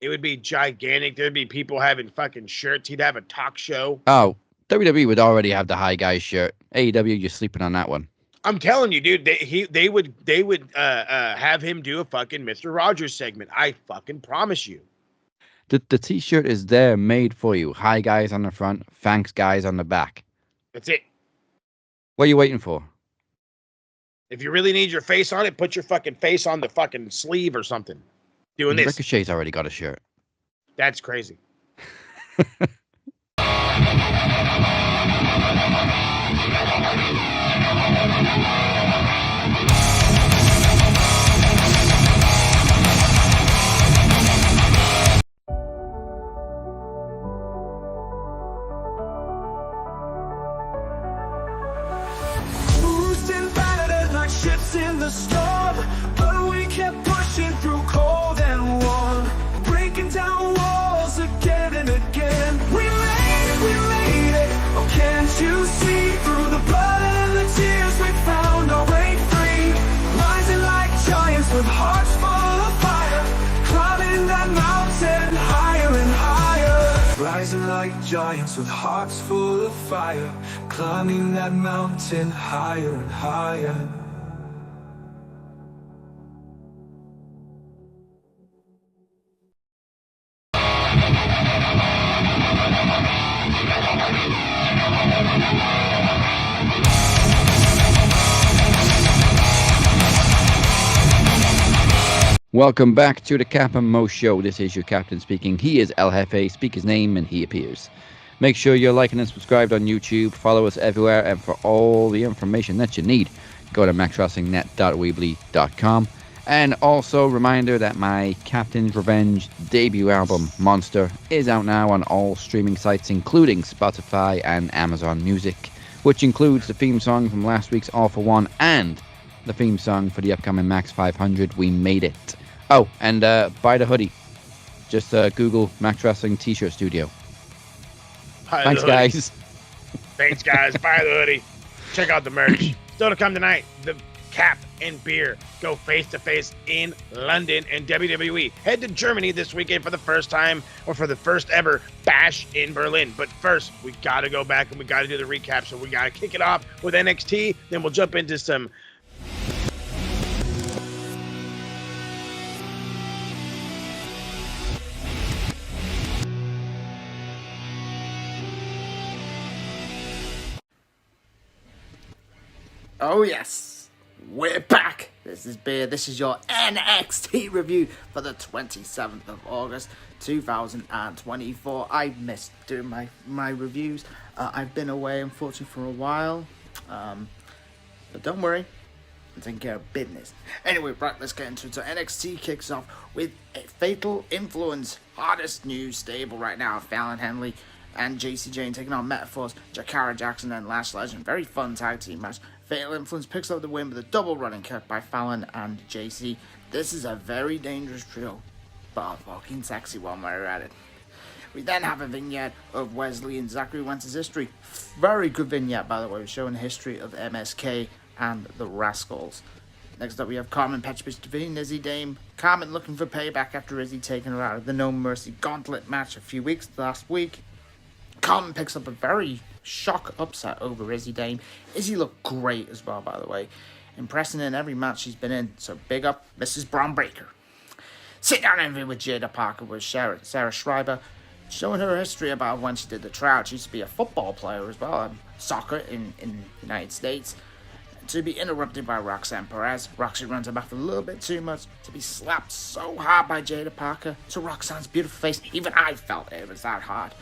It would be gigantic. There'd be people having fucking shirts. He'd have a talk show. Oh, WWE would already have the high guys shirt. AEW, you're sleeping on that one. I'm telling you, dude. They would have him do a fucking Mr. Rogers segment. I fucking promise you. The t-shirt is there, made for you. High guys on the front, thanks guys on the back. That's it. What are you waiting for? If you really need your face on it, put your fucking face on the fucking sleeve or something. Doing this. Ricochet's already got a shirt. That's crazy. Bruised and battered like ships in the storm, but we kept pushing through cold and warm, breaking down walls again and again. We made it. Oh, can't you see? Through the blood and the tears, we found our way free. Rising like giants with hearts full of fire, climbing that mountain higher and higher. Rising like giants with hearts full of fire, climbing that mountain higher and higher. Welcome back to the Cap and Mo Show. This is your captain speaking. He is El Jefe. Speak his name and he appears. Make sure you're liking and subscribed on YouTube. Follow us everywhere. And for all the information that you need, go to maxwrestlingnet.weebly.com. And also, reminder that my Captain's Revenge debut album, Monster, is out now on all streaming sites, including Spotify and Amazon Music, which includes the theme song from last week's All For One and the theme song for the upcoming Max 500, We Made It. Oh, and buy the hoodie. Just Google Max Wrestling T-shirt Studio. Thanks, guys. Thanks, guys. Buy the hoodie. Check out the merch. Still to come tonight, the Cap and Beer go face-to-face in London and WWE. Head to Germany this weekend for the first time, or for the first ever Bash in Berlin. But first, we got to go back and we got to do the recap. So we got to kick it off with NXT. Then we'll jump into some Oh yes, we're back. This is Beer. This is your NXT review for the 27th of August, 2024. I missed doing my reviews. I've been away, unfortunately, for a while. But don't worry, I'm taking care of business. Anyway, right, let's get into it. So NXT kicks off with a Fatal Influence, hottest new stable right now. Fallon Henley and JC Jane taking on Metaforce, Jakara Jackson and Lash Legend. Very fun tag team match. Fatal Influence picks up the win with a double running cut by Fallon and JC. This is a very dangerous trio, but a fucking sexy one while we're at it. We then have a vignette of Wesley and Zachary Wentz's history. Very good vignette, by the way, showing the history of MSK and the Rascals. Next up, we have Carmen Petrovich defeating Izzy Dame. Carmen looking for payback after Izzy taking her out of the No Mercy Gauntlet match a few weeks last week. Carmen picks up a very shock upset over Izzy Dame. Izzy looked great as well, by the way. Impressing in every match she's been in. So big up Mrs. Braun Breaker. Sit down interview with Jada Parker with Sarah Schreiber, showing her history about when she did the tryout. She used to be a football player as well, soccer in the United States. To be interrupted by Roxanne Perez. Roxy runs her mouth a little bit too much. To be slapped so hard by Jada Parker to Roxanne's beautiful face. Even I felt it was that hard.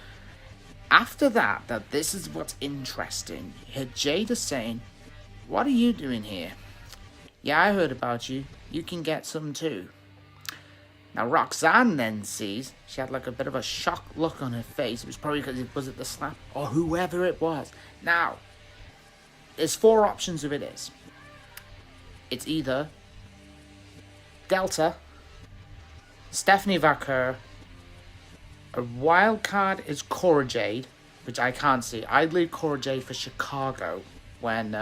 After that, this is what's interesting. You hear Jada saying, "What are you doing here? Yeah, I heard about you. You can get some too." Now, Roxanne then sees, she had like a bit of a shocked look on her face. It was probably because it was at the slap, or whoever it was. Now, there's four options of it is. It's either Delta, Stephanie Vaquer, a wild card is Cora Jade, which I can't see. I'd leave Cora Jade for Chicago when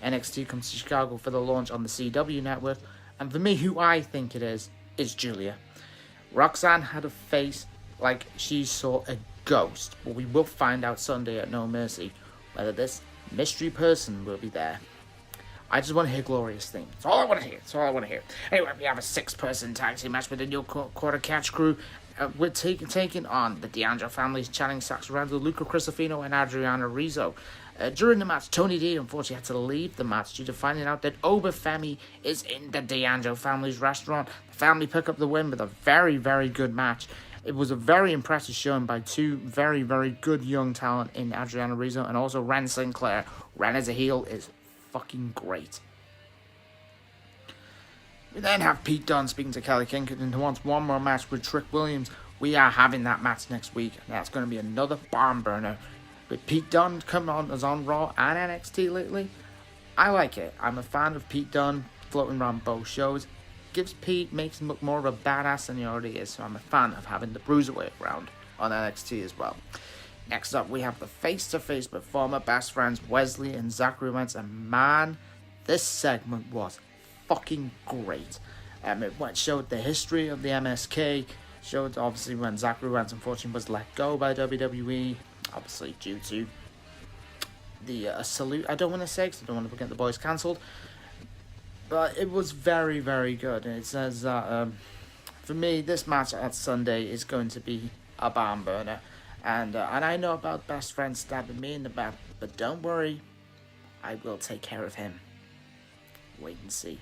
NXT comes to Chicago for the launch on the CW network. And for me, who I think it is Julia. Roxanne had a face like she saw a ghost. But we will find out Sunday at No Mercy whether this mystery person will be there. I just want to hear Gloria's theme. That's all I want to hear. Anyway, we have a 6-person tag team match with the new quarter catch crew. We're taking on the D'Angelo families, Channing Saxorando, Luca Crisafino, and Adriana Rizzo. During the match, Tony D unfortunately had to leave the match due to finding out that Obafemi is in the D'Angelo family's restaurant. The family pick up the win with a very, very good match. It was a very impressive showing by two very, very good young talent in Adriana Rizzo and also Ren Sinclair. Ren as a heel is fucking great. We then have Pete Dunne speaking to Kelly Kingston, who wants one more match with Trick Williams. We are having that match next week, and that's going to be another barn burner. With Pete Dunne coming on as on Raw and NXT lately, I like it. I'm a fan of Pete Dunne floating around both shows. Makes him look more of a badass than he already is, so I'm a fan of having the Bruiserweight round on NXT as well. Next up, we have the face-to-face with former best friends Wesley and Zachary Wentz, and man, this segment was fucking great. It showed the history of the MSK, showed obviously when Zachary Wentz unfortunately was let go by WWE, obviously due to the salute, I don't want to say because I don't want to get the boys cancelled, but it was very, very good. And it says that for me, this match at Sunday is going to be a barn burner, and I know about best friend stabbing me in the back, but don't worry, I will take care of him. Wait and see.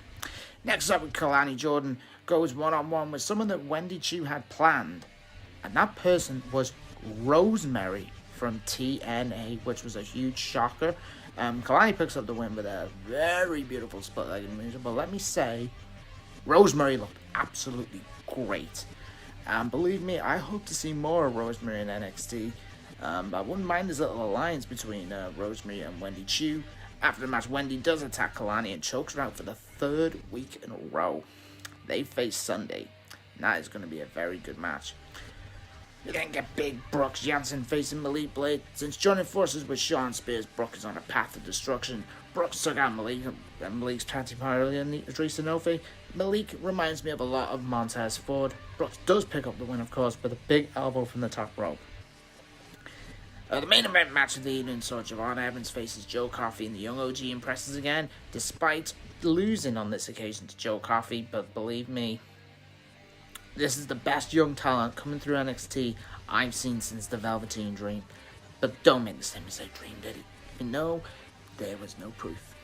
Next up, Kalani Jordan goes one-on-one with someone that Wendy Chu had planned, and that person was Rosemary from TNA, which was a huge shocker. Kalani picks up the win with a very beautiful spotlight animation, but let me say, Rosemary looked absolutely great. Believe me, I hope to see more of Rosemary in NXT. I wouldn't mind this little alliance between Rosemary and Wendy Chu. After the match, Wendy does attack Kalani and chokes her out for the 3rd week in a row. They face Sunday, and that is going to be a very good match. You then get Big Brooks Jansen facing Malik Blade. Since joining forces with Sean Spears, Brooks is on a path to destruction. Brooks took out Malik, and Malik's tag team partner Idris Inoue. Malik reminds me of a lot of Montez Ford. Brooks does pick up the win, of course, with a big elbow from the top rope. The main event match of the evening saw Javon Evans faces Joe Coffey, and the young OG impresses again, despite losing on this occasion to Joe Coffey. But believe me, this is the best young talent coming through NXT I've seen since the Velveteen Dream. But don't make the same mistake Dream did. You know, there was no proof.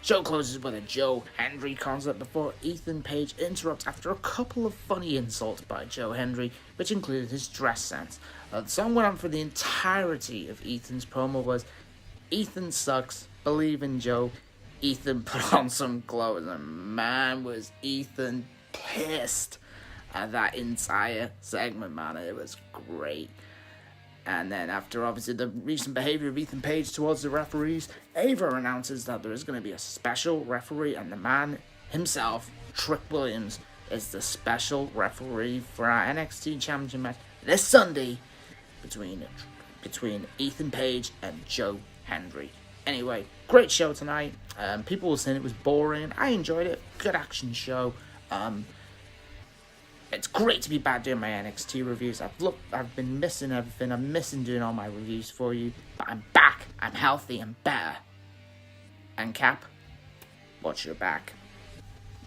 Show closes with a Joe Hendry concert before Ethan Page interrupts after a couple of funny insults by Joe Hendry, which included his dress sense. The song went on for the entirety of Ethan's promo was Ethan sucks, believe in Joe. Ethan put on some clothes, and man was Ethan pissed at that entire segment, man. It was great. And then after obviously the recent behavior of Ethan Page towards the referees, Ava announces that there is going to be a special referee, and the man himself, Trick Williams, is the special referee for our NXT Championship match this Sunday between Ethan Page and Joe Hendry. Anyway, great show tonight. People were saying it was boring. I enjoyed it. Good action show. It's great to be back doing my NXT reviews. I've been missing everything. I'm missing doing all my reviews for you. But I'm back. I'm healthy and better. And Cap, watch your back.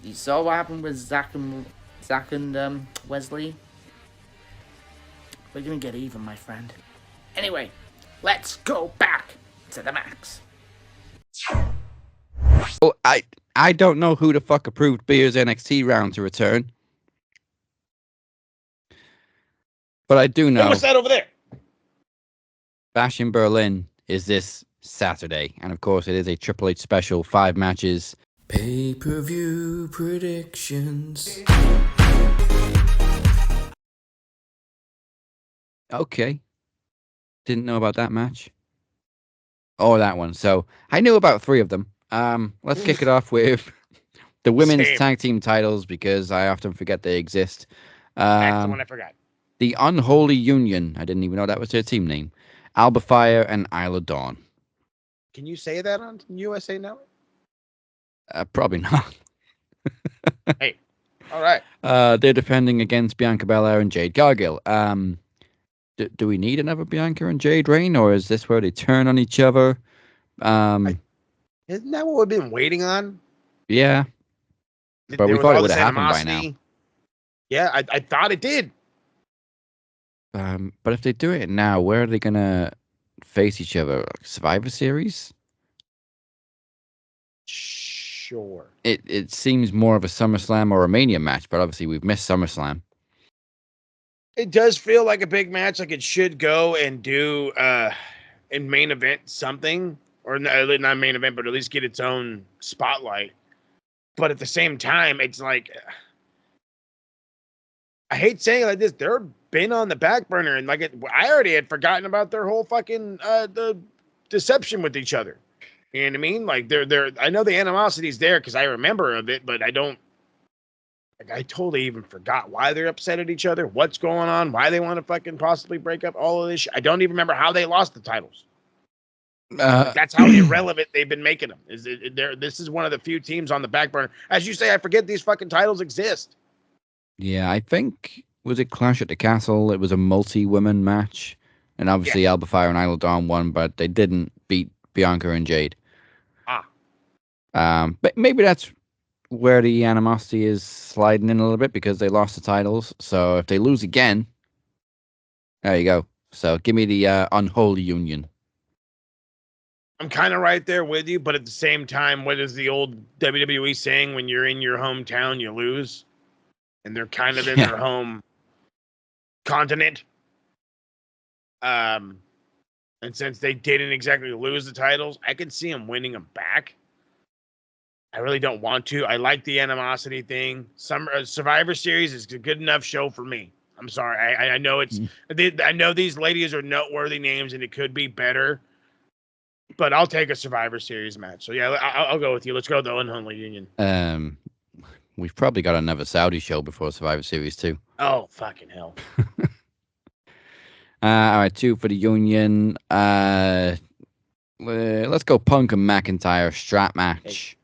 You saw what happened with Zach and Wesley? We're gonna get even, my friend. Anyway, let's go back to the max. Well, I don't know who the fuck approved Beer's NXT round to return. But I do know. Hey, what's that over there? Bash in Berlin is this Saturday. And of course, it is a Triple H special, 5 matches. Pay-per-view predictions. Okay. Didn't know about that match. Oh, that one. So I knew about 3 of them. Let's kick it off with the women's tag team titles, because I often forget they exist. That's the one I forgot. The Unholy Union. I didn't even know that was their team name. Alba Fire and Isla Dawn. Can you say that on USA Network? Probably not. Hey, all right. They're defending against Bianca Belair and Jade Cargill. Do we need another Bianca and Jade reign, or is this where they turn on each other? Isn't that what we've been waiting on? Yeah. But we thought it would have happened by now. Yeah, I thought it did. But if they do it now, where are they going to face each other? Like Survivor Series? Sure. It seems more of a SummerSlam or a Mania match, but obviously we've missed SummerSlam. It does feel like a big match, like it should go and do in main event something, or not main event, but at least get its own spotlight. But at the same time, it's like, I hate saying it like this, they're been on the back burner, and I already had forgotten about their whole fucking the deception with each other. You know what I mean? Like they're I know the animosity's there because I remember of it, but I don't. Like, I totally even forgot why they're upset at each other, what's going on, why they want to fucking possibly break up, all of this shit. I don't even remember how they lost the titles. That's how irrelevant they've been making them. This is one of the few teams on the back burner. As you say, I forget these fucking titles exist. Yeah, I think, was it Clash at the Castle? It was a multi-women match. And obviously Alba Fire and Isla Dawn won, but they didn't beat Bianca and Jade. But maybe that's where the animosity is sliding in a little bit, because they lost the titles. So if they lose again, there you go. So give me the Unholy Union. I'm kind of right there with you, but at the same time, what is the old WWE saying? When you're in your hometown, you lose. And they're kind of in their home continent. And since they didn't exactly lose the titles, I could see them winning them back. I really don't want to. I like the animosity thing. Survivor Series is a good enough show for me. I'm sorry. I know it's. I know these ladies are noteworthy names, and it could be better. But I'll take a Survivor Series match. So yeah, I'll go with you. Let's go the Unholy Union. We've probably got another Saudi show before Survivor Series too. Oh fucking hell! All right, 2 for the Union. Let's go Punk and McIntyre strap match.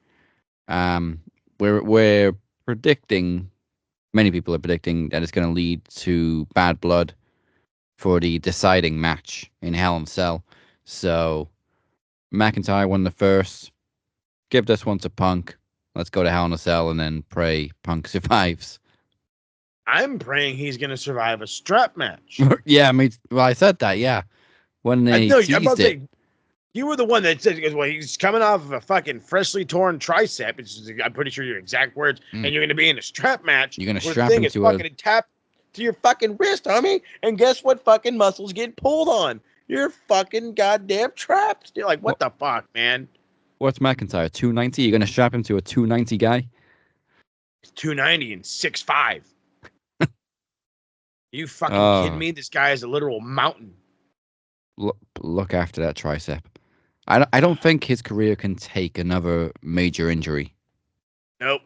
We're predicting, many people are predicting that it's going to lead to Bad Blood for the deciding match in Hell in a Cell. So McIntyre won the first. Give this one to Punk. Let's go to Hell in a Cell and then pray Punk survives. I'm praying he's going to survive a strap match. Yeah, I said that. Yeah, when they teased it. You were the one that said, well, he's coming off of a fucking freshly torn tricep, which is, I'm pretty sure your exact words, and you're going to be in a strap match. You're going to where strap the thing him is to fucking tapped to your fucking wrist, homie. And guess what fucking muscles get pulled on? Your fucking goddamn traps. You're like, what the fuck, man? what's McIntyre, 290? You're going to strap him to a 290 guy? It's 290 and 6'5". You fucking kidding me? This guy is a literal mountain. Look after that tricep. I don't think his career can take another major injury. Nope.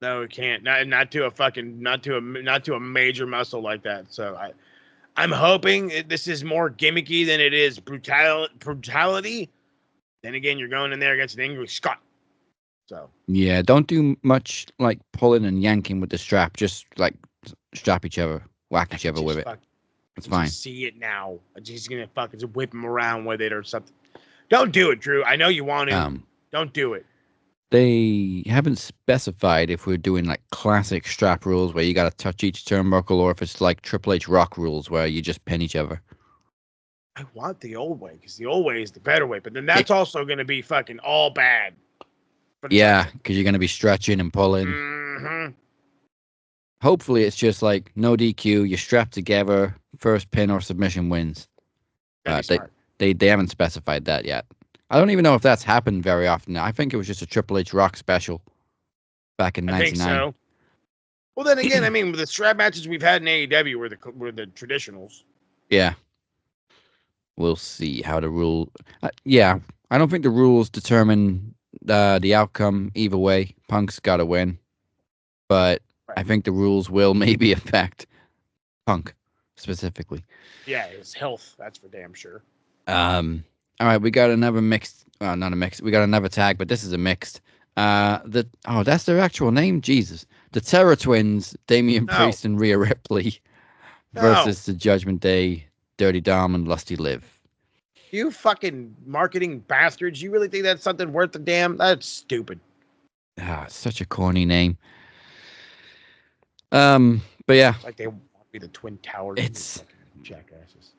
No, it can't. Not to a major muscle like that. So I'm hoping this is more gimmicky than it is brutality. Then again, you're going in there against an English Scot. So yeah, don't do much like pulling and yanking with the strap. Just like strap each other, whack each other with it. It's fine. See it now. He's gonna fucking just whip him around with it or something. Don't do it, Drew. I know you want to. Don't do it. They haven't specified if we're doing like classic strap rules where you got to touch each turnbuckle, or if it's like Triple H Rock rules where you just pin each other. I want the old way because the old way is the better way. But then that's also going to be fucking all bad. Yeah, because you're going to be stretching and pulling. Mm-hmm. Hopefully, it's just like no DQ. You're strapped together. First pin or submission wins. They haven't specified that yet. I don't even know if that's happened very often. I think it was just a Triple H Rock special back in '99. I think so. Well, then again, I mean, the strap matches we've had in AEW were the traditionals. Yeah. We'll see how the rule. Yeah, I don't think the rules determine the outcome either way. Punk's got to win, but I think the rules will maybe affect Punk specifically. Yeah, his health. That's for damn sure. All right, we got another mixed. Not a mixed. We got another tag, but this is a mixed. That's their actual name. Jesus, the Terror Twins, Damian Priest and Rhea Ripley versus the Judgment Day, Dirty Dom and Lusty Liv. You fucking marketing bastards! You really think that's something worth the damn? That's stupid. Such a corny name. But yeah, like they want to be the Twin Towers. It's jackasses.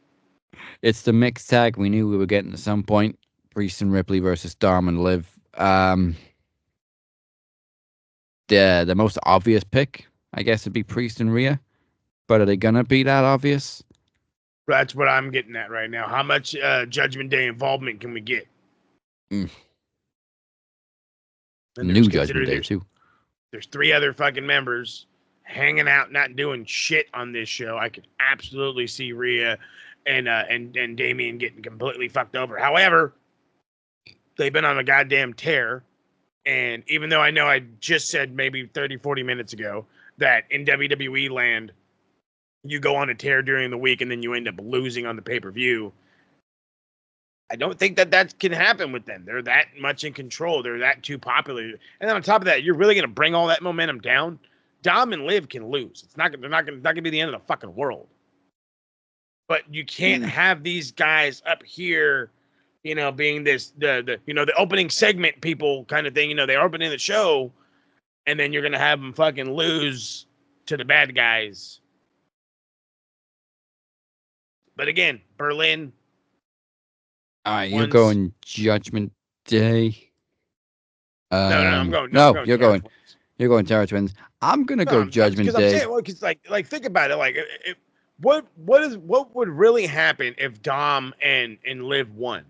It's the mixed tag we knew we were getting at some point. Priest and Ripley versus Dom and Liv. The most obvious pick, I guess, would be Priest and Rhea. But are they gonna be that obvious? That's what I'm getting at right now. How much Judgment Day involvement can we get? New Judgment Day too. There's 3 other fucking members hanging out, not doing shit on this show. I could absolutely see Rhea and Damian getting completely fucked over. However, they've been on a goddamn tear. And even though I know I just said maybe 30, 40 minutes ago that in WWE land, you go on a tear during the week and then you end up losing on the pay-per-view, I don't think that can happen with them. They're that much in control. They're that too popular. And then on top of that, you're really going to bring all that momentum down? Dom and Liv can lose. They're not going to be the end of the fucking world. But you can't have these guys up here, being the opening segment people kind of thing. They're opening the show, and then you're going to have them fucking lose to the bad guys. But again, Berlin. All right, you're going Judgment Day. No, I'm going. You're going Terror Twins. I'm gonna go Judgment Day. Because like think about it. Like, what would really happen if Dom and Liv won?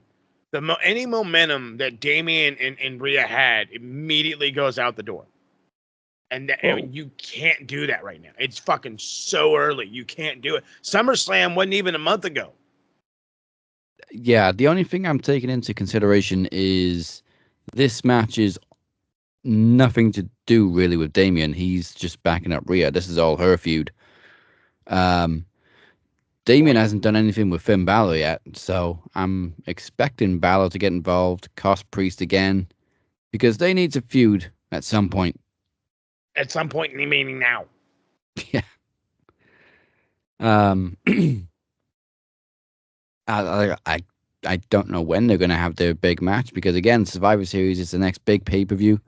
Any momentum that Damian and Rhea had immediately goes out the door. And you can't do that right now. It's fucking so early. You can't do it. SummerSlam wasn't even a month ago. Yeah, the only thing I'm taking into consideration is this match is nothing to do really with Damian. He's just backing up Rhea. This is all her feud. Damian hasn't done anything with Finn Balor yet, so I'm expecting Balor to get involved, cost Priest again, because they need to feud at some point. At some point, meaning now. Yeah. I don't know when they're going to have their big match, because again, Survivor Series is the next big pay-per-view,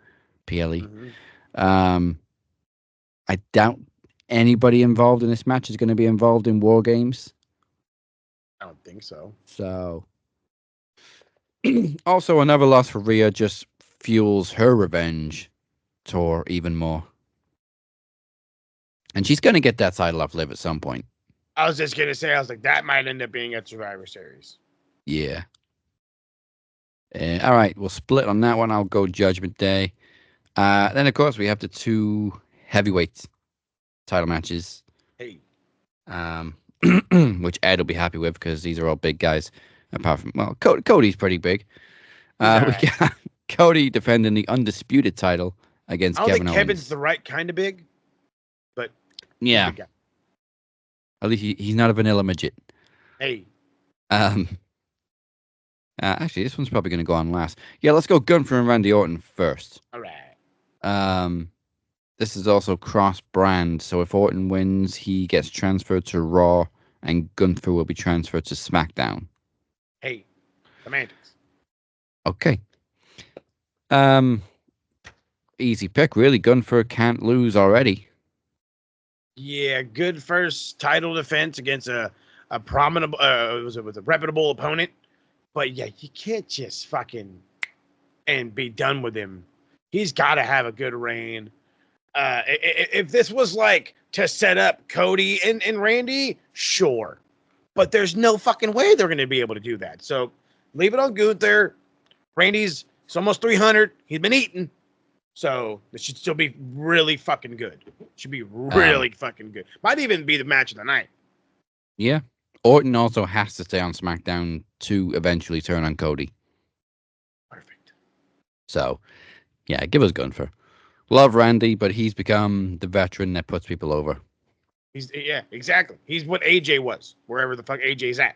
PLE. Mm-hmm. I doubt anybody involved in this match is going to be involved in War Games. I don't think so. So, also another loss for Rhea just fuels her revenge tour even more. And she's going to get that title off Liv at some point. I was just gonna say, I was like, that might end up being at Survivor Series. Yeah. All right, we'll split on that one. I'll go Judgment Day. Then, of course, we have the 2 heavyweight title matches, Hey, which Ed will be happy with because these are all big guys. Apart from, well, Cody's pretty big. he's all We right. got Cody defending the undisputed title against I don't Kevin think Owens. Kevin's the right kind of big, but he's a Yeah, big guy. at least he's not a vanilla midget. Hey, Actually, this one's probably going to go on last. Yeah, let's go Gunther and Randy Orton first. all right. This is also cross-brand, so if Orton wins, he gets transferred to Raw, and Gunther will be transferred to SmackDown. Hey, semantics. Okay. Easy pick, really. Gunther can't lose already. Yeah, good first title defense against a prominent, was a reputable opponent. But yeah, you can't just fucking and be done with him. He's got to have a good reign. If this was like to set up Cody and Randy, sure. But there's no fucking way they're going to be able to do that. So leave it on Gunther. Randy's it's almost 300. He's been eating. So it should still be really fucking good. Should be really fucking good. Might even be the match of the night. Yeah. Orton also has to stay on SmackDown to eventually turn on Cody. Perfect. So, yeah, give us Gunther. Love Randy, but he's become the veteran that puts people over. Yeah, exactly. He's what AJ was, wherever the fuck AJ's at.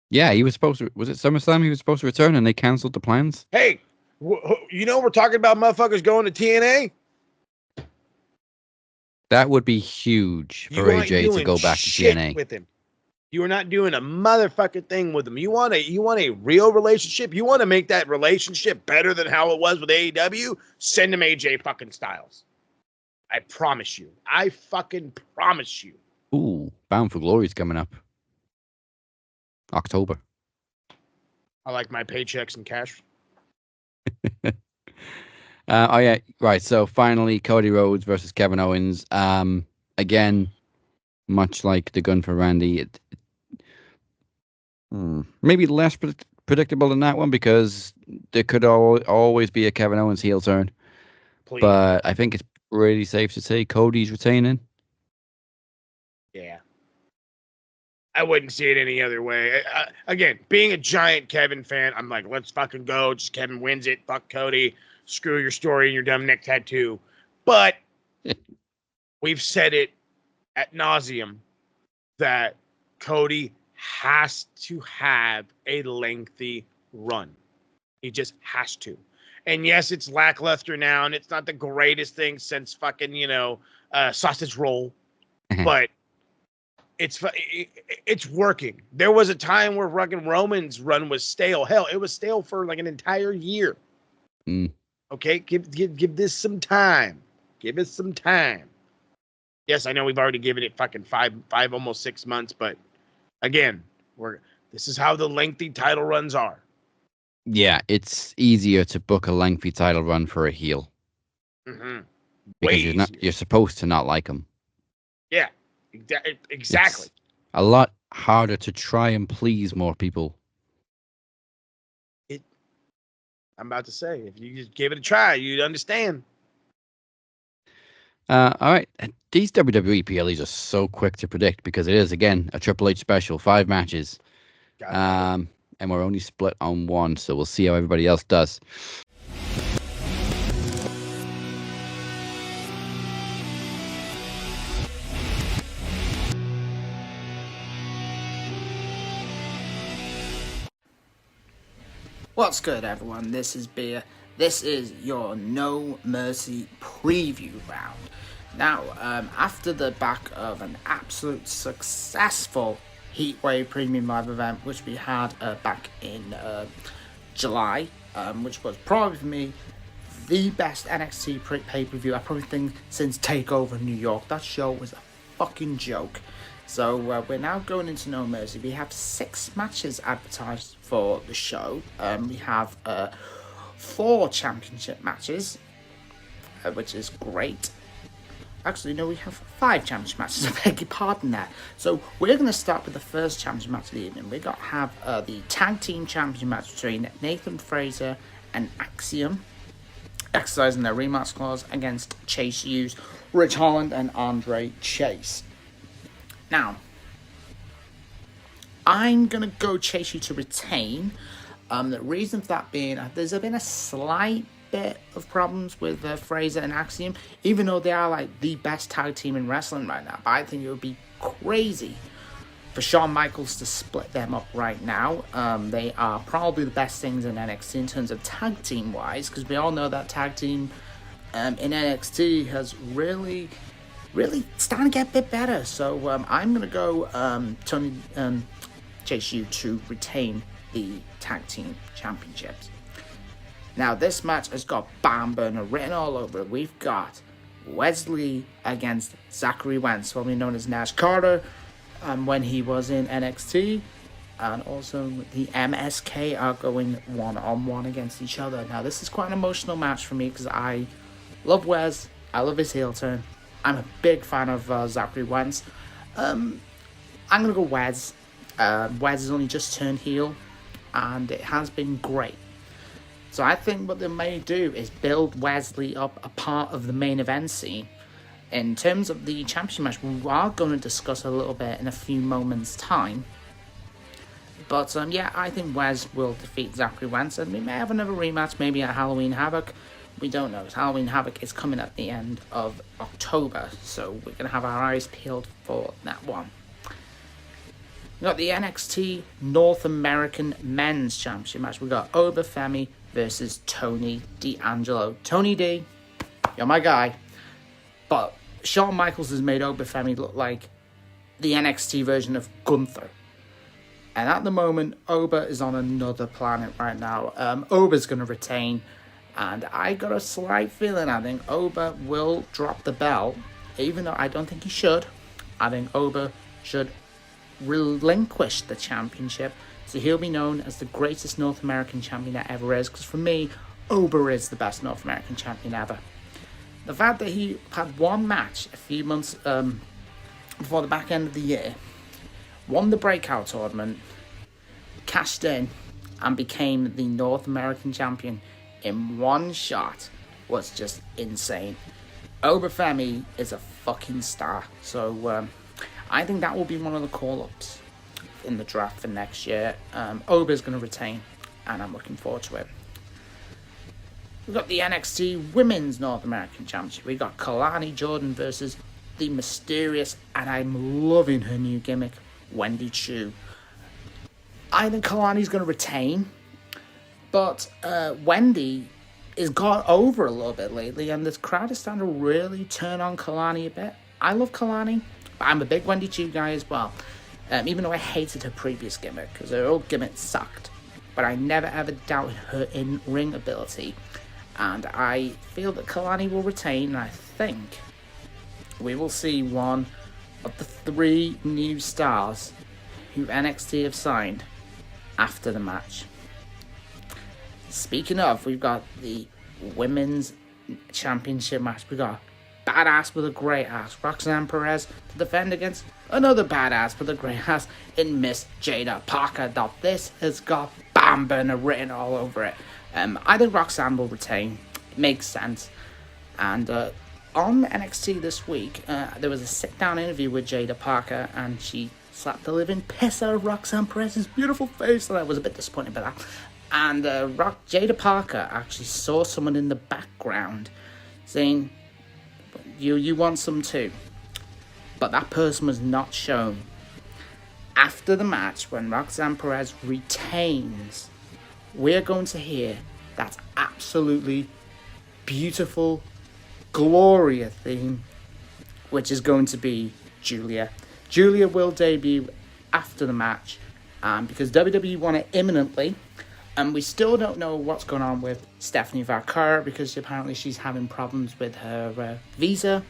Yeah, he was supposed to. Was it SummerSlam? He was supposed to return, and they canceled the plans. Hey, you know we're talking about motherfuckers going to TNA. That would be huge for You ain't AJ to doing go back to shit TNA. with him. You are not doing a motherfucking thing with him. You want a real relationship? You want to make that relationship better than how it was with AEW? Send him AJ fucking Styles. I promise you. I fucking promise you. Ooh, Bound for Glory is coming up. October. I like my paychecks in cash. Oh yeah, right. So finally, Cody Rhodes versus Kevin Owens. Again, much like the Gun for Randy, maybe less predictable than that one because there could always be a Kevin Owens heel turn. Please. But I think it's pretty safe to say Cody's retaining. Yeah. I wouldn't see it any other way. Again, being a giant Kevin fan, I'm like, let's fucking go. Just Kevin wins it. Fuck Cody. Screw your story and your dumb neck tattoo. But we've said it ad nauseum that Cody has to have a lengthy run. He just has to. And yes, it's lackluster now, and it's not the greatest thing since fucking, sausage roll. But it's working. There was a time where fucking Roman's run was stale. Hell, it was stale for like an entire year. Okay, give this some time. Give it some time. Yes, I know we've already given it fucking five, almost 6 months, but again, this is how the lengthy title runs are. Yeah, it's easier to book a lengthy title run for a heel. Mm-hmm. Because you're supposed to not like him. Yeah, exactly. It's a lot harder to try and please more people. I'm about to say, if you just give it a try, you'd understand. All right. These WWE PLEs are so quick to predict because it is, again, a Triple H special, 5 matches. And we're only split on 1, so we'll see how everybody else does. What's good, everyone? This is Beer. This is your No Mercy preview round. Now, after the back of an absolute successful Heatwave Premium Live event, which we had back in July, which was probably for me the best NXT pay-per-view I probably think since TakeOver New York. That show was a fucking joke. So we're now going into No Mercy. We have 6 matches advertised for the show. We have 4 championship matches, which is great. Actually, no, we have 5 championship matches. I beg your pardon there. So we're going to start with the first championship match of the evening. We're going to have the tag team championship match between Nathan Fraser and Axiom, exercising their rematch clause against Chase Hughes, Rich Holland, and Andre Chase. Now, I'm going to go Chase Hughes to retain. The reason for that being, there's been a slight bit of problems with Fraser and Axiom, even though they are like the best tag team in wrestling right now. But I think it would be crazy for Shawn Michaels to split them up right now. They are probably the best things in NXT in terms of tag team wise, because we all know that tag team in NXT has really starting to get a bit better. So I'm going to go Chase Hughes to retain the tag team championships. Now, this match has got Barn Burner written all over it. We've got Wesley against Zachary Wentz, formerly known as Nash Carter, when he was in NXT. And also, the MSK are going one-on-one against each other. Now, this is quite an emotional match for me because I love Wes. I love his heel turn. I'm a big fan of Zachary Wentz. I'm going to go Wes. Wes has only just turned heel, and it has been great. So I think what they may do is build Wesley up a part of the main event scene. In terms of the championship match, we are going to discuss a little bit in a few moments' time. But yeah, I think Wes will defeat Zachary Wentz, and we may have another rematch, maybe at Halloween Havoc. We don't know. Halloween Havoc is coming at the end of October, so we're going to have our eyes peeled for that one. We got the NXT North American Men's Championship match. We got Oba Femi versus Tony D'Angelo. Tony D, you're my guy. But Shawn Michaels has made Oba Femi look like the NXT version of Gunther. And at the moment, Oba is on another planet right now. Oba's going to retain. And I got a slight feeling I think Oba will drop the belt. Even though I don't think he should. I think Oba should relinquish the championship. So he'll be known as the greatest North American champion that ever is. Because for me, Oba is the best North American champion ever. The fact that he had one match a few months before the back end of the year, won the breakout tournament, cashed in, and became the North American champion in one shot was just insane. Oba Femi is a fucking star. So I think that will be one of the call-ups in the draft for next year. Oba's going to retain, and I'm looking forward to it. We've got the NXT Women's North American Championship. We've got Kalani Jordan versus the mysterious, and I'm loving her new gimmick, Wendy Chu. I think Kalani's going to retain, but Wendy has got over a little bit lately, and this crowd is starting to really turn on Kalani a bit. I love Kalani, but I'm a big Wendy Chu guy as well. Even though I hated her previous gimmick, because her old gimmick sucked. But I never ever doubted her in-ring ability. And I feel that Kalani will retain, and I think we will see one of the 3 new stars who NXT have signed after the match. Speaking of, we've got the Women's Championship match. We've got badass with a great ass, Roxanne Perez, to defend against another badass with a great ass in Miss Jada Parker. Now, this has got Bam Burner written all over it. I think Roxanne will retain. It makes sense. And on NXT this week, there was a sit-down interview with Jada Parker, and she slapped the living piss out of Roxanne Perez's beautiful face, and I was a bit disappointed by that. And Jada Parker actually saw someone in the background saying, you want some too. But that person was not shown. After the match, when Roxanne Perez retains, we're going to hear that absolutely beautiful Gloria theme, which is going to be Julia. Julia will debut after the match, because WWE want it imminently, and we still don't know what's going on with Stephanie Vaquer, because apparently she's having problems with her visa.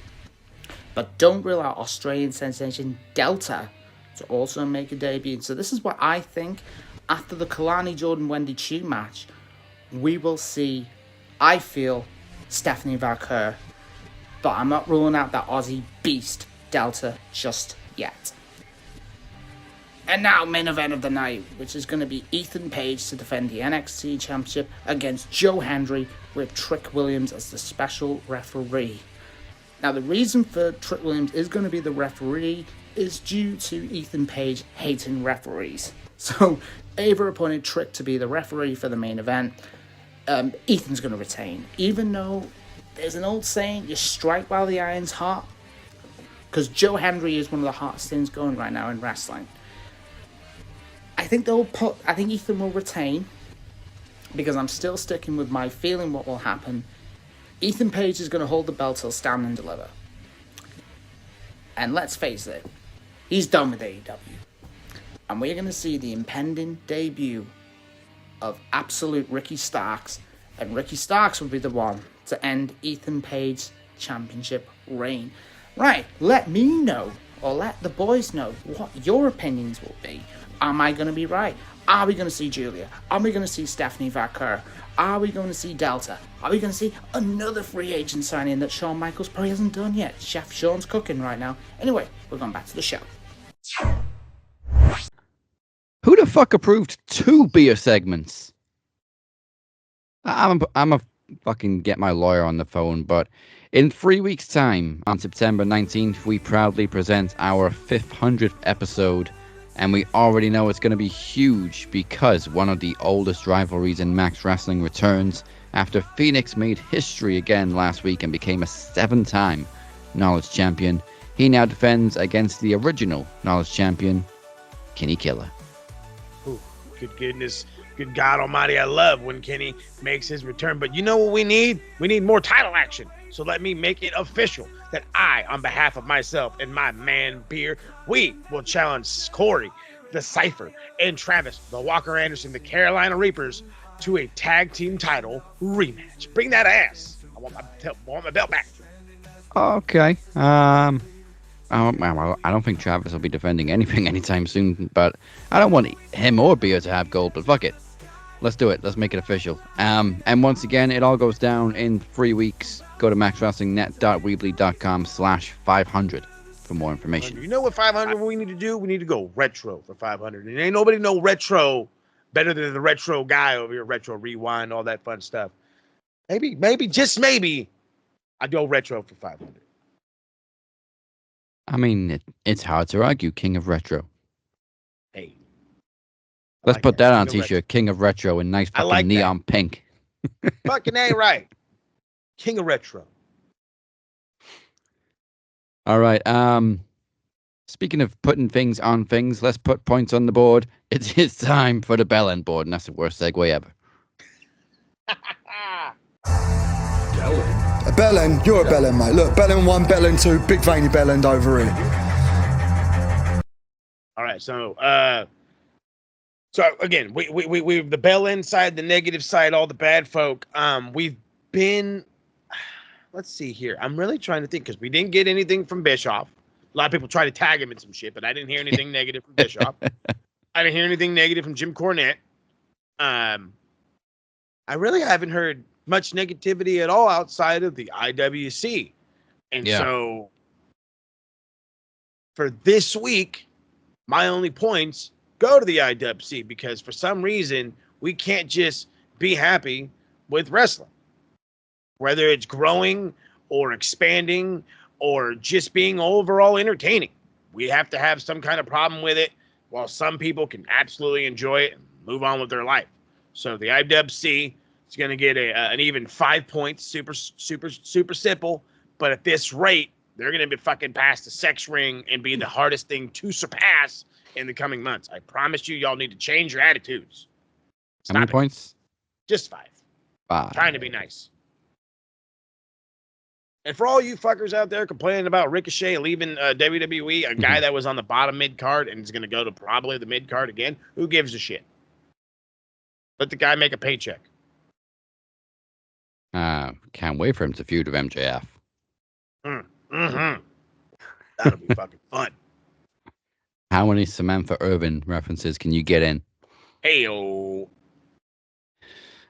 But don't rule out Australian sensation Delta to also make a debut. So this is what I think. After the Kalani Jordan Wendy Chu match, we will see, I feel, Stephanie Valkyr. But I'm not ruling out that Aussie beast Delta just yet. And now, main event of the night, which is going to be Ethan Page to defend the NXT Championship against Joe Hendry with Trick Williams as the special referee. Now, the reason for Trick Williams is going to be the referee is due to Ethan Page hating referees. So, Ava appointed Trick to be the referee for the main event. Ethan's going to retain. Even though there's an old saying, you strike while the iron's hot. Because Joe Hendry is one of the hottest things going right now in wrestling. I think Ethan will retain, because I'm still sticking with my feeling what will happen. Ethan Page is going to hold the belt till Stand and Deliver. And let's face it, he's done with AEW. And we're going to see the impending debut of Absolute Ricky Starks. And Ricky Starks will be the one to end Ethan Page's championship reign. Right, let me know, or let the boys know, what your opinions will be. Am I going to be right? Are we going to see Julia? Are we going to see Stephanie Valkyr? Are we going to see Delta? Are we going to see another free agent signing that Shawn Michaels probably hasn't done yet? Chef Sean's cooking right now. Anyway, we're going back to the show. Who the fuck approved 2 beer segments? I'm a fucking get my lawyer on the phone, but in 3 weeks' time, on September 19th, we proudly present our 500th episode. And we already know it's going to be huge because one of the oldest rivalries in Max Wrestling returns after Phoenix made history again last week and became a 7-time Knowledge Champion. He now defends against the original Knowledge Champion, Kenny Killer. Ooh, good goodness. Good God Almighty, I love when Kenny makes his return. But you know what we need? We need more title action. So let me make it official that I, on behalf of myself and my man Beer, we will challenge Corey, the Cypher, and Travis, the Walker Anderson, the Carolina Reapers, to a tag team title rematch. Bring that ass. I want my belt back. Okay. I don't think Travis will be defending anything anytime soon, but I don't want him or Beer to have gold, but fuck it. Let's do it. Let's make it official. And once again, it all goes down in 3 weeks. Go to maxwrestlingnet.weebly.com/500 for more information. You know what 500 we need to do? We need to go retro for 500. And ain't nobody know retro better than the retro guy over here. Retro rewind, all that fun stuff. Maybe, just maybe, I go retro for 500. I mean, it's hard to argue. King of Retro. Hey. Let's put that on a t-shirt. King of Retro in nice fucking neon pink. Fucking ain't right. King of Retro. All right. Speaking of putting things on things, let's put points on the board. It's time for the bell end board, and that's the worst segue ever. A bell end? You're a bell end, mate. Look, bell end 1, bell end 2, big veiny bell end over here. All right, so again, we the bell end side, the negative side, all the bad folk. We've been, let's see here. I'm really trying to think because we didn't get anything from Bischoff. A lot of people try to tag him in some shit, but I didn't hear anything negative from Bischoff. I didn't hear anything negative from Jim Cornette. I really haven't heard much negativity at all outside of the IWC. And so for this week, my only points go to the IWC because for some reason, we can't just be happy with wrestling. Whether it's growing or expanding or just being overall entertaining. We have to have some kind of problem with it, while some people can absolutely enjoy it and move on with their life. So the IWC is going to get an even 5 points, super simple. But at this rate, they're going to be fucking past the sex ring and be the hardest thing to surpass in the coming months. I promise you, y'all need to change your attitudes. How many points? Just 5. 5. Trying to be nice. And for all you fuckers out there complaining about Ricochet leaving WWE, a guy that was on the bottom mid-card and is going to go to probably the mid-card again, who gives a shit? Let the guy make a paycheck. Can't wait for him to feud with MJF. Mm-hmm. That'll be fucking fun. How many Samantha Irvin references can you get in? Heyo.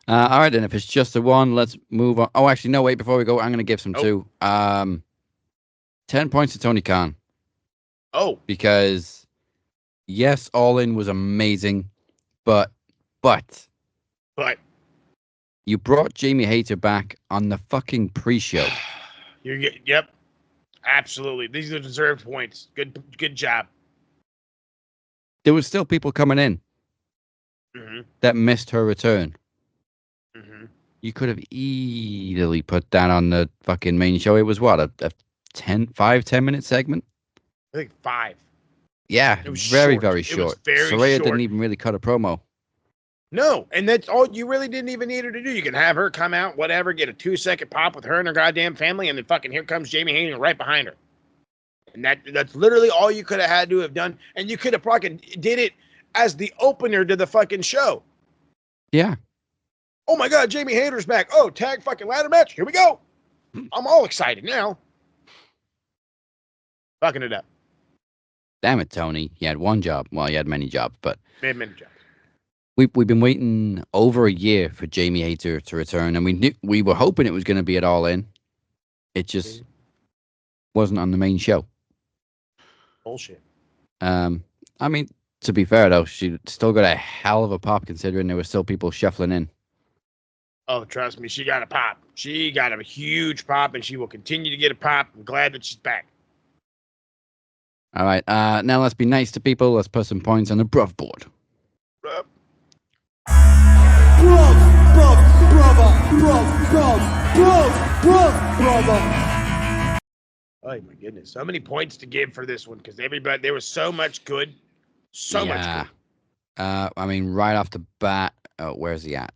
All right, then. If it's just the one, let's move on. Oh, actually, no, wait. Before we go, I'm going to give some Oh. too. 10 points to Tony Khan. Oh, Because, yes, All In was amazing, but but you brought Jamie Hayter back on the fucking pre-show. yep, absolutely. These are deserved points. Good job. There was still people coming in Mm-hmm. that missed her return. Mm-hmm. You could have easily put that on the fucking main show. It was what, a 5-10 minute segment? I think 5. Yeah, It was very, short. very It was short. very Saraya short. didn't even really cut a promo. No, and that's all you really didn't even need her to do. You can have her come out, whatever, get a 2-second pop with her and her goddamn family, and then fucking here comes Jamie Hayter right behind her. And that's literally all you could have had to have done. And you could have fucking did it as the opener to the fucking show. Yeah. Oh my God, Jamie Hayter's back. Oh, tag fucking ladder match. Here we go. I'm all excited now. Fucking it up. Damn it, Tony. You had one job. Well, you had many jobs, but Mid-minute job. we've been waiting over a year for Jamie Hayter to return, and we were hoping it was going to be at All In. It just wasn't on the main show. Bullshit. I mean, to be fair though, she still got a hell of a pop considering there were still people shuffling in. Oh, trust me, she got a pop. She got a huge pop, and she will continue to get a pop. I'm glad that she's back. All right, now let's be nice to people. Let's put some points on the bruv board. Uh, Oh my goodness, so many points to give for this one because everybody there was so much good, much good. I mean, right off the bat, where's he at?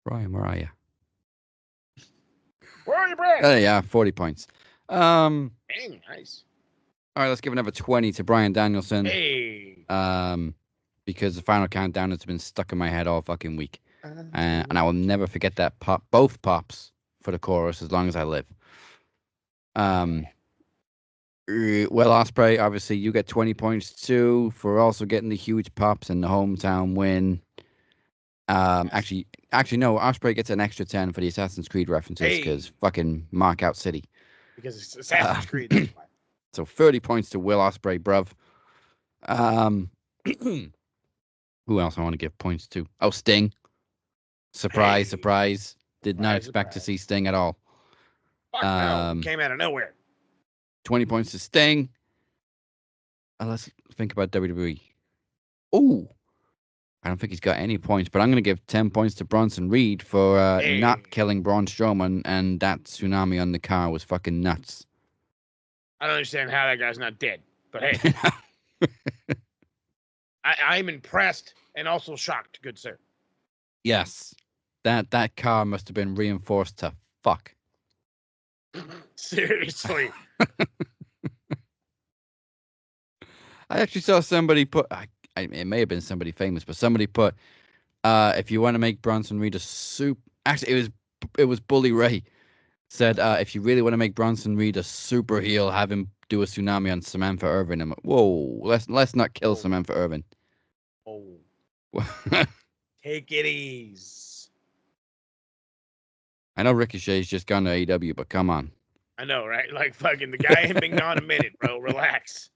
Brian, where are you? Where are you, Brad? Yeah, 40 points. Dang, nice. All right, let's give another 20 to Brian Danielson. Hey. Because the final countdown has been stuck in my head all fucking week. And I will never forget that pop, both pops for the chorus as long as I live. Will Ospreay, obviously, you get 20 points too for also getting the huge pops and the hometown win. Actually, no, Ospreay gets an extra 10 for the Assassin's Creed references because fucking mark out City. Because it's Assassin's Creed. That's why. So 30 points to Will Ospreay, bruv. Who else I want to give points to? Oh, Sting. Surprise. Did not expect to see Sting at all. Fuck no, came out of nowhere. 20 points to Sting. Let's think about WWE. Oh, I don't think he's got any points, but I'm going to give 10 points to Bronson Reed for not killing Braun Strowman, and that tsunami on the car was fucking nuts. I don't understand how that guy's not dead, but hey. I'm impressed and also shocked, good sir. Yes. That car must have been reinforced to fuck. Seriously. I actually saw somebody put, it may have been somebody famous, but somebody put, if you want to make Bronson Reed a actually, it was Bully Ray said, if you really want to make Bronson Reed a super heel, have him do a tsunami on Samantha Irvin. I'm like, whoa, let's not kill Samantha Irvin. Oh. Take it easy. I know Ricochet's just gone to AEW, but come on. I know, right? Like fucking the guy ain't been gone a minute, bro. Relax.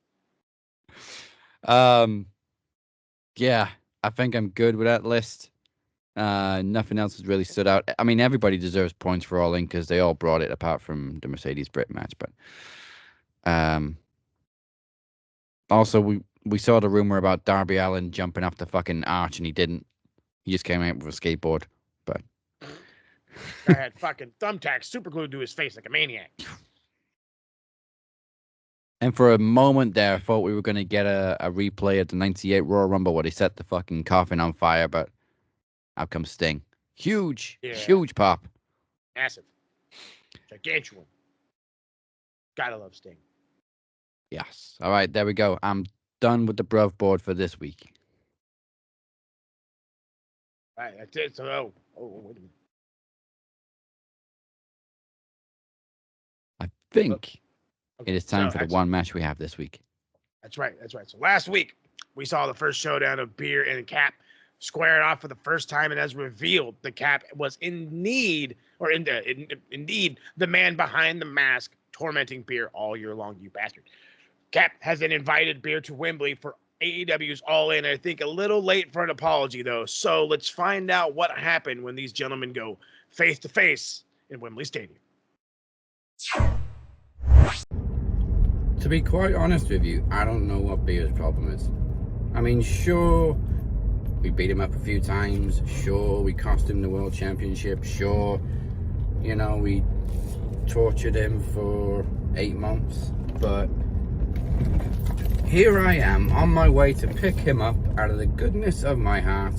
Yeah, I think I'm good with that list. Nothing else has really stood out. I mean, everybody deserves points for All In because they all brought it apart from the Mercedes Britt match. But also we saw the rumor about Darby Allin jumping off the fucking arch and he didn't. He just came out with a skateboard. But Guy had fucking thumbtacks super glued to his face like a maniac. And for a moment there, I thought we were going to get a replay of the 98 Royal Rumble where they set the fucking coffin on fire, but out comes Sting. Huge pop. Massive. Gigantuan. Gotta love Sting. Yes. All right, there we go. I'm done with the bruv board for this week. All right, that's it. So, wait a minute. think it is time So for the one match we have this week. That's right. So last week, we saw the first showdown of Beer and Cap squaring off for the first time, and as revealed, the Cap was indeed the man behind the mask, tormenting Beer all year long, you bastard. Cap has then invited Beer to Wembley for AEW's All In. I think a little late for an apology, though. So let's find out what happened when these gentlemen go face-to-face in Wembley Stadium. To be quite honest with you, I don't know what Beer's problem is. I mean, sure, we beat him up a few times. Sure, we cost him the World Championship. Sure, you know, we tortured him for 8 months. But here I am on my way to pick him up out of the goodness of my heart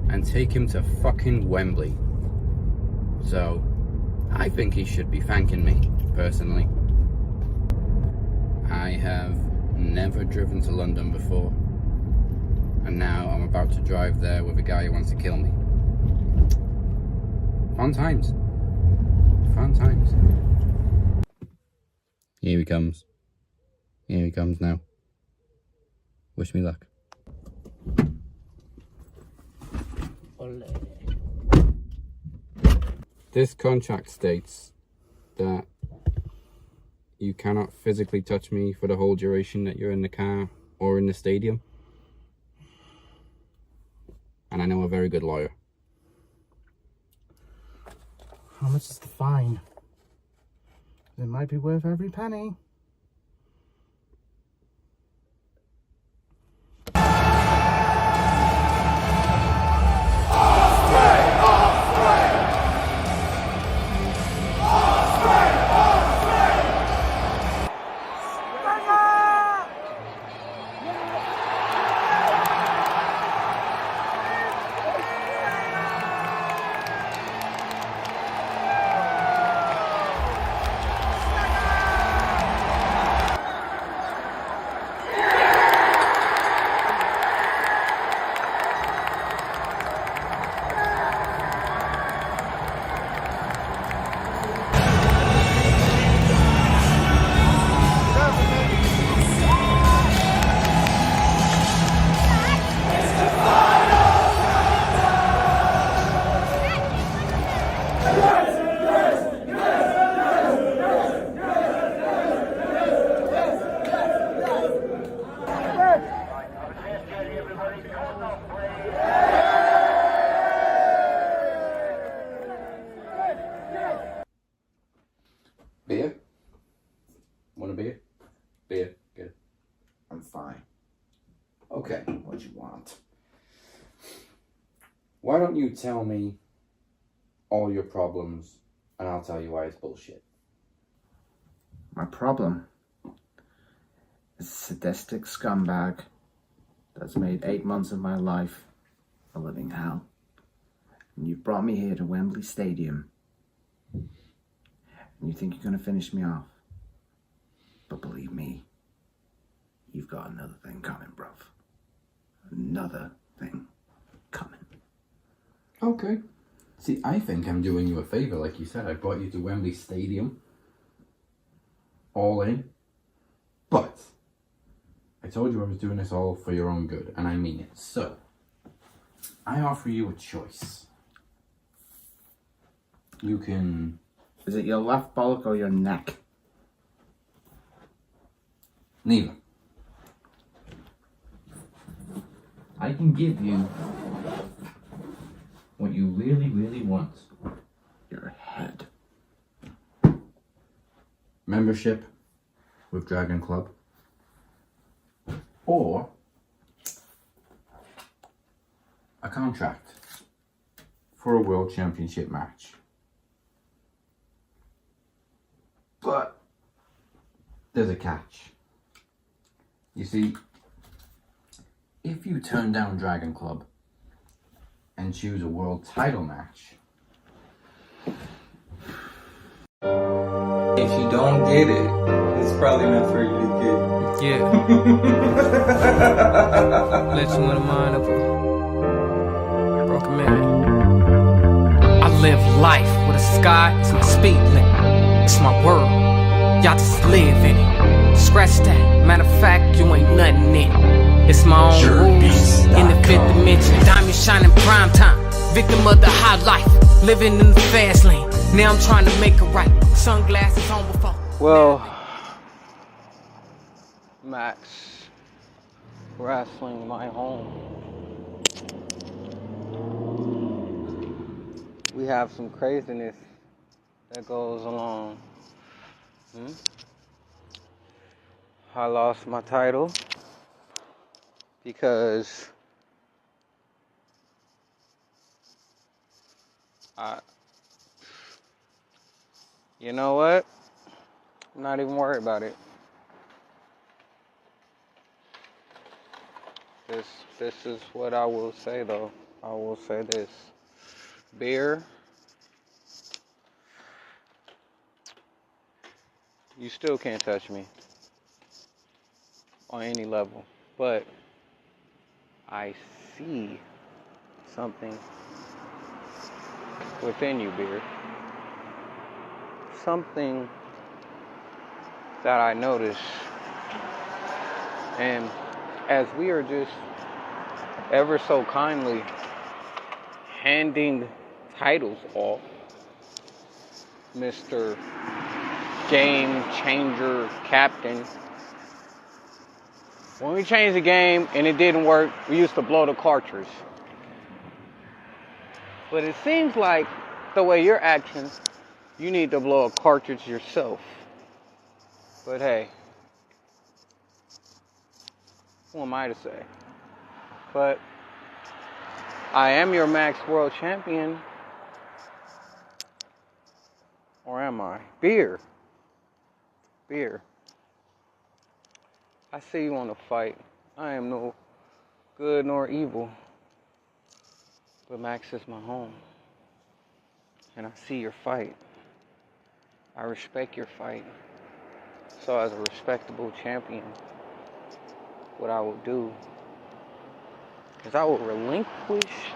and take him to fucking Wembley. So, I think he should be thanking me, personally. I have never driven to London before, and now I'm about to drive there with a guy who wants to kill me. Fun times. Fun times. Here he comes. Here he comes now. Wish me luck. This contract states that you cannot physically touch me for the whole duration that you're in the car or in the stadium. And I know a very good lawyer. How much is the fine? It might be worth every penny. Beer? Want a beer? Beer, good. I'm fine. Okay. What do you want? Why don't you tell me all your problems and I'll tell you why it's bullshit. My problem is a sadistic scumbag that's made 8 months of my life a living hell. And you brought me here to Wembley Stadium. And you think you're going to finish me off. But believe me, you've got another thing coming, bruv. Another thing coming. Okay. See, I think I'm doing you a favor. Like you said, I brought you to Wembley Stadium. All in. But I told you I was doing this all for your own good, and I mean it. So, I offer you a choice. You can... Is it your left bollock or your neck? Neither. I can give you what you really, really want. Your head. Membership with Dragon Club. Or a contract for a World Championship match. But there's a catch. You see, if you turn down Dragon Club and choose a world title match, if you don't get it, it's probably not for you to get. Yeah. Let you in the mind of a broken man. I live life with a sky, it's my speed limit. It's my world. Y'all just live in it. Scratch that. Matter of fact, you ain't nothing in it. It's my own rules. In the fifth dimension, diamond shining prime time. Victim of the high life, living in the fast lane. Now I'm trying to make it right. Sunglasses on before. Well, Max, wrestling my home. We have some craziness that goes along. I lost my title because you know what? I'm not even worried about it. This is what I will say though. I will say this. Beer, you still can't touch me on any level. But I see something within you, beer. Something that I notice. And as we are just ever so kindly handing titles off, Mr. Game Changer Captain. When we changed the game and it didn't work, we used to blow the cartridge. But it seems like the way you're acting, you need to blow a cartridge yourself. But hey, who am I to say? But I am your Max World Champion. Or am I? Beer. I see you want to fight. I am no good nor evil. But Max is my home. And I see your fight. I respect your fight. So as a respectable champion, what I will do is I will relinquish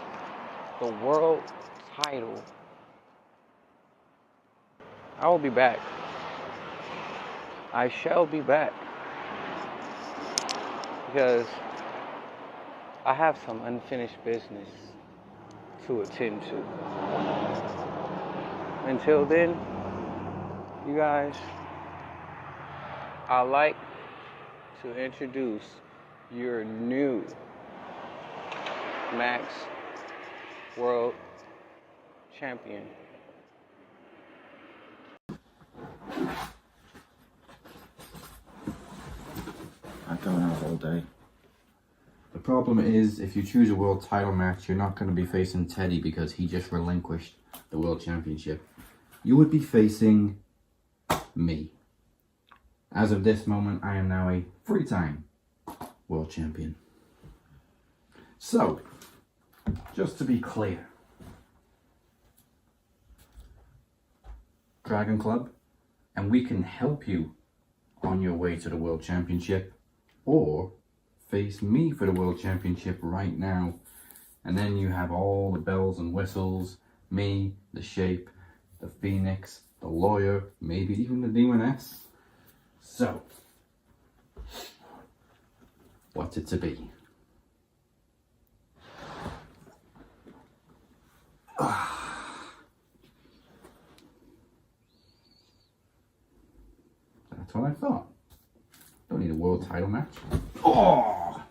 the world title. I will be back. I shall be back. Because I have some unfinished business to attend to. Until then, you guys, I'd like to introduce your new Max World Champion. I'm going out all day. The problem is, if you choose a world title match, you're not going to be facing Teddy because he just relinquished the world championship. You would be facing me. As of this moment, I am now a three-time world champion. So, just to be clear, Dragon Club, and we can help you on your way to the world championship, or face me for the world championship right now, and then you have all the bells and whistles, me, the Shape, the Phoenix, the Lawyer, maybe even the Demoness. So, what's it to be? That's what I thought. Don't need a world title match. Oh!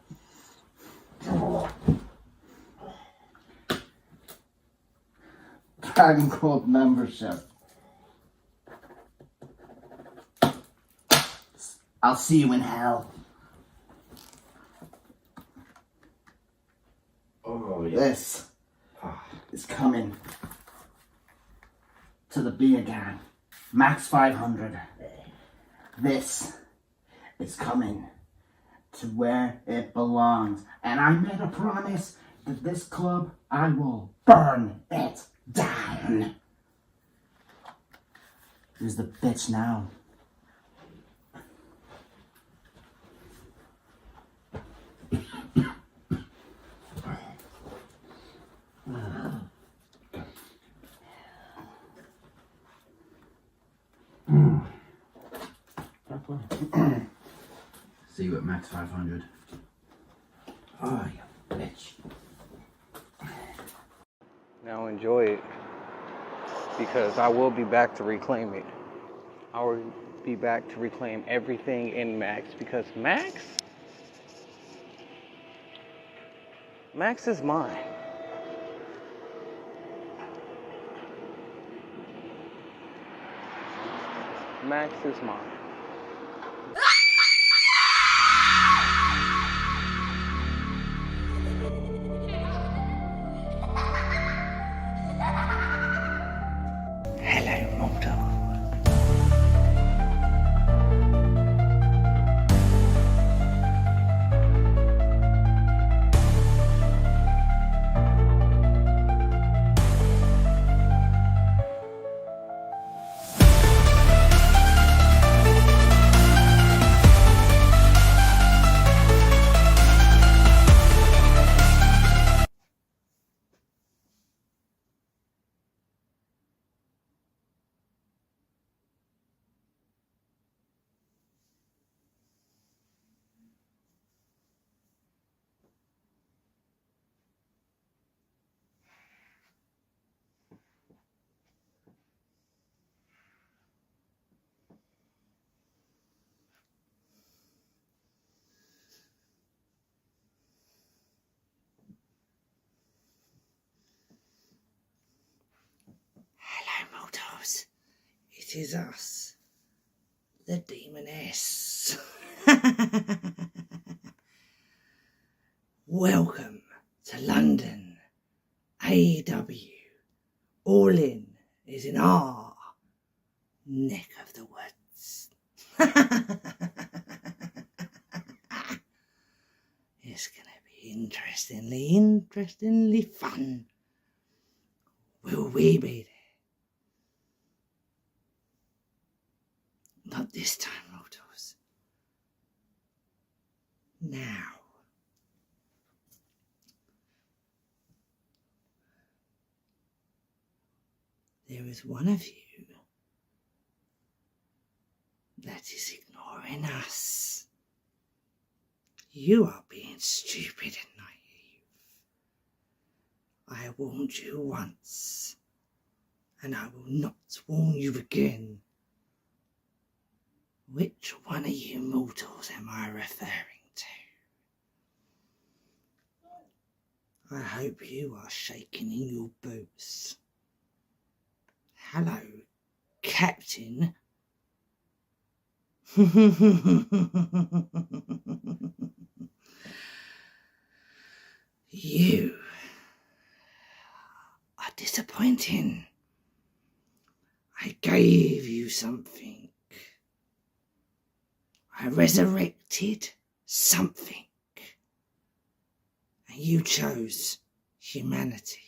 Dragon Club membership. I'll see you in hell. Oh, yeah. This is coming to the beer gang. Max 500. This is coming to where it belongs. And I made a promise that this club, I will burn it down. Who's the bitch now? See you at max 500. Oh, you bitch. Now enjoy it, because I will be back to reclaim it. I will be back to reclaim everything in Max, because Max is mine. Max is mine. Hello, mortal. Hello, mortals. It is us, the Demoness. Welcome to London. AEW All In is in our neck of the woods. It's going to be interestingly fun. Will we be there? Not this time, mortals. Now. There is one of you that is ignoring us. You are being stupid and naive. I warned you once, and I will not warn you again. Which one of you mortals am I referring to? I hope you are shaking in your boots. Hello, Captain. You are disappointing. I gave you something. I resurrected something. And you chose humanity.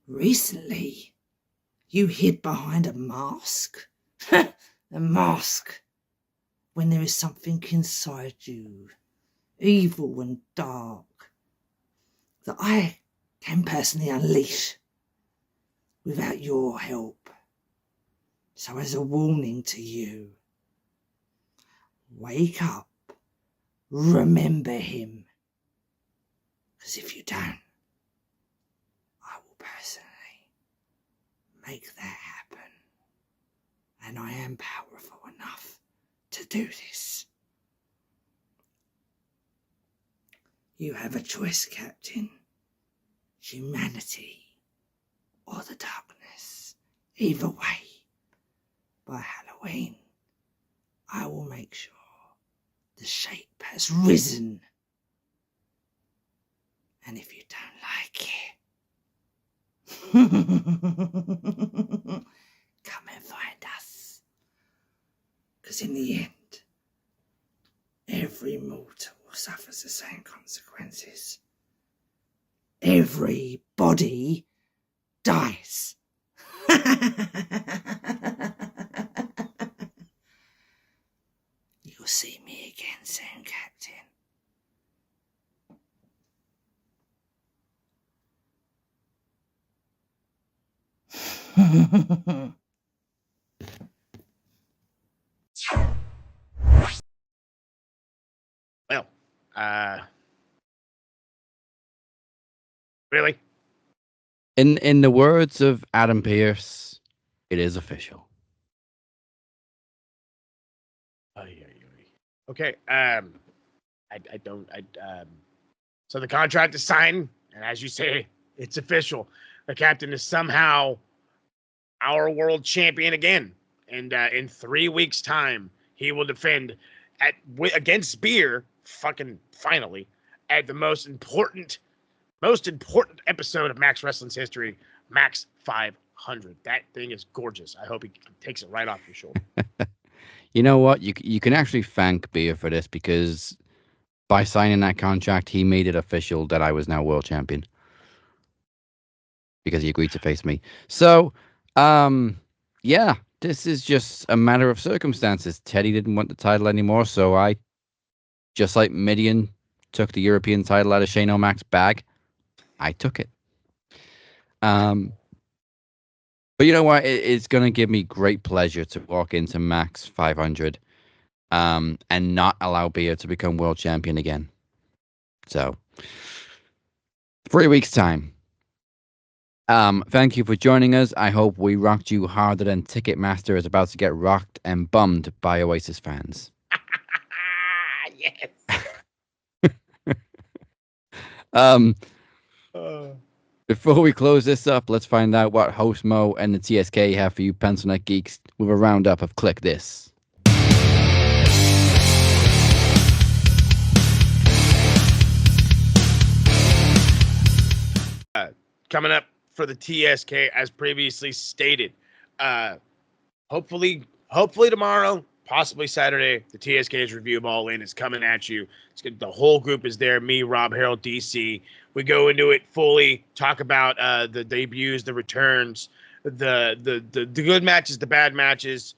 Recently, you hid behind a mask. A mask. When there is something inside you, evil and dark, that I can personally unleash without your help. So as a warning to you, wake up, remember him. Because if you don't, I will personally make that happen. And I am powerful enough to do this. You have a choice, Captain. Humanity or the darkness. Either way, by Halloween, I will make sure the shape has risen. And if you don't like it, come and find us. Because in the end, every mortal suffers the same consequences. Every body dies. You'll see me again soon, Captain. Really? In the words of Adam Pearce, it is official. Okay. So the contract is signed, and as you say, it's official. The captain is somehow our world champion again, and in 3 weeks' time, he will defend against Spear, fucking finally, at the most important episode of Max Wrestling's history, Max 500. That thing is gorgeous. I hope he takes it right off your shoulder. You know what? You can actually thank Beer for this, because by signing that contract, he made it official that I was now world champion, because he agreed to face me. So, yeah, this is just a matter of circumstances. Teddy didn't want the title anymore, so I, just like Midian took the European title out of Shane O'Mac's bag, I took it. But you know what? It's going to give me great pleasure to walk into Max 500 and not allow Beer to become world champion again. So, 3 weeks' time. Thank you for joining us. I hope we rocked you harder than Ticketmaster is about to get rocked and bummed by Oasis fans. Yes. Before we close this up, let's find out what Host Mo and the TSK have for you pencil neck geeks with a roundup of Click This. Coming up for the TSK, as previously stated, hopefully tomorrow, possibly Saturday, the TSK's review of All In is coming at you. The whole group is there. Me, Rob, Harold, DC. We go into it fully, talk about the debuts, the returns, the good matches, the bad matches,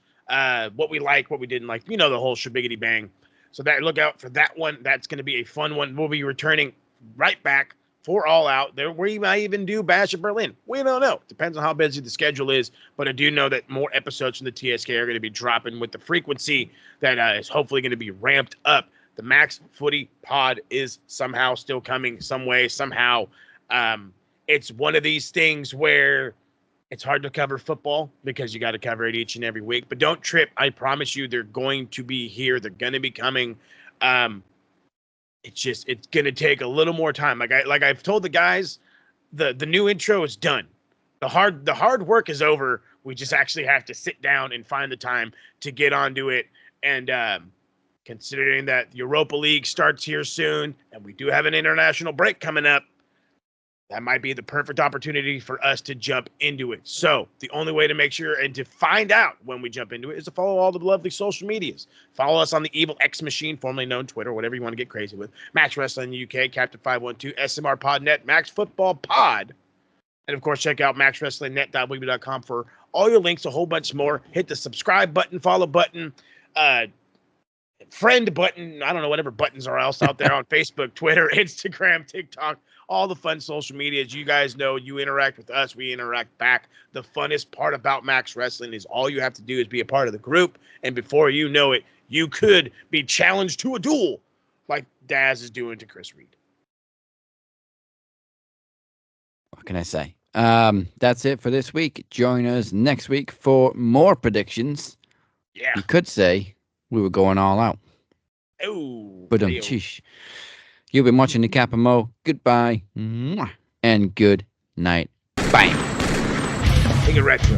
what we like, what we didn't like. You know, the whole shabiggity bang. So look out for that one. That's going to be a fun one. We'll be returning right back for All Out. We might even do Bash of Berlin. We don't know. Depends on how busy the schedule is. But I do know that more episodes from the TSK are going to be dropping with the frequency that is hopefully going to be ramped up. The Max Footy Pod is somehow still coming, some way, somehow. It's one of these things where it's hard to cover football because you got to cover it each and every week. But don't trip. I promise you they're going to be here. They're going to be coming. It's going to take a little more time. Like I've told the guys, the new intro is done. The hard work is over. We just actually have to sit down and find the time to get onto it. And considering that Europa League starts here soon, and we do have an international break coming up, that might be the perfect opportunity for us to jump into it. So the only way to make sure and to find out when we jump into it is to follow all the lovely social medias. Follow us on the Evil X Machine, formerly known Twitter, whatever you want to get crazy with. Max Wrestling UK, Captain 512, SMR Podnet, Max Football Pod. And of course, check out maxwrestlingnet.weebly.com for all your links, a whole bunch more. Hit the subscribe button, follow button, friend button. I don't know, whatever buttons are else out there on Facebook, Twitter, Instagram, TikTok. All the fun social medias. You guys know you interact with us. We interact back. The funnest part about Max Wrestling is all you have to do is be a part of the group. And before you know it, you could be challenged to a duel like Daz is doing to Chris Reed. What can I say? That's it for this week. Join us next week for more predictions. Yeah. You could say we were going all out. Oh. But sheesh. You've been watching the Kappa Mo. Goodbye. And good night. Bye. Take it retro.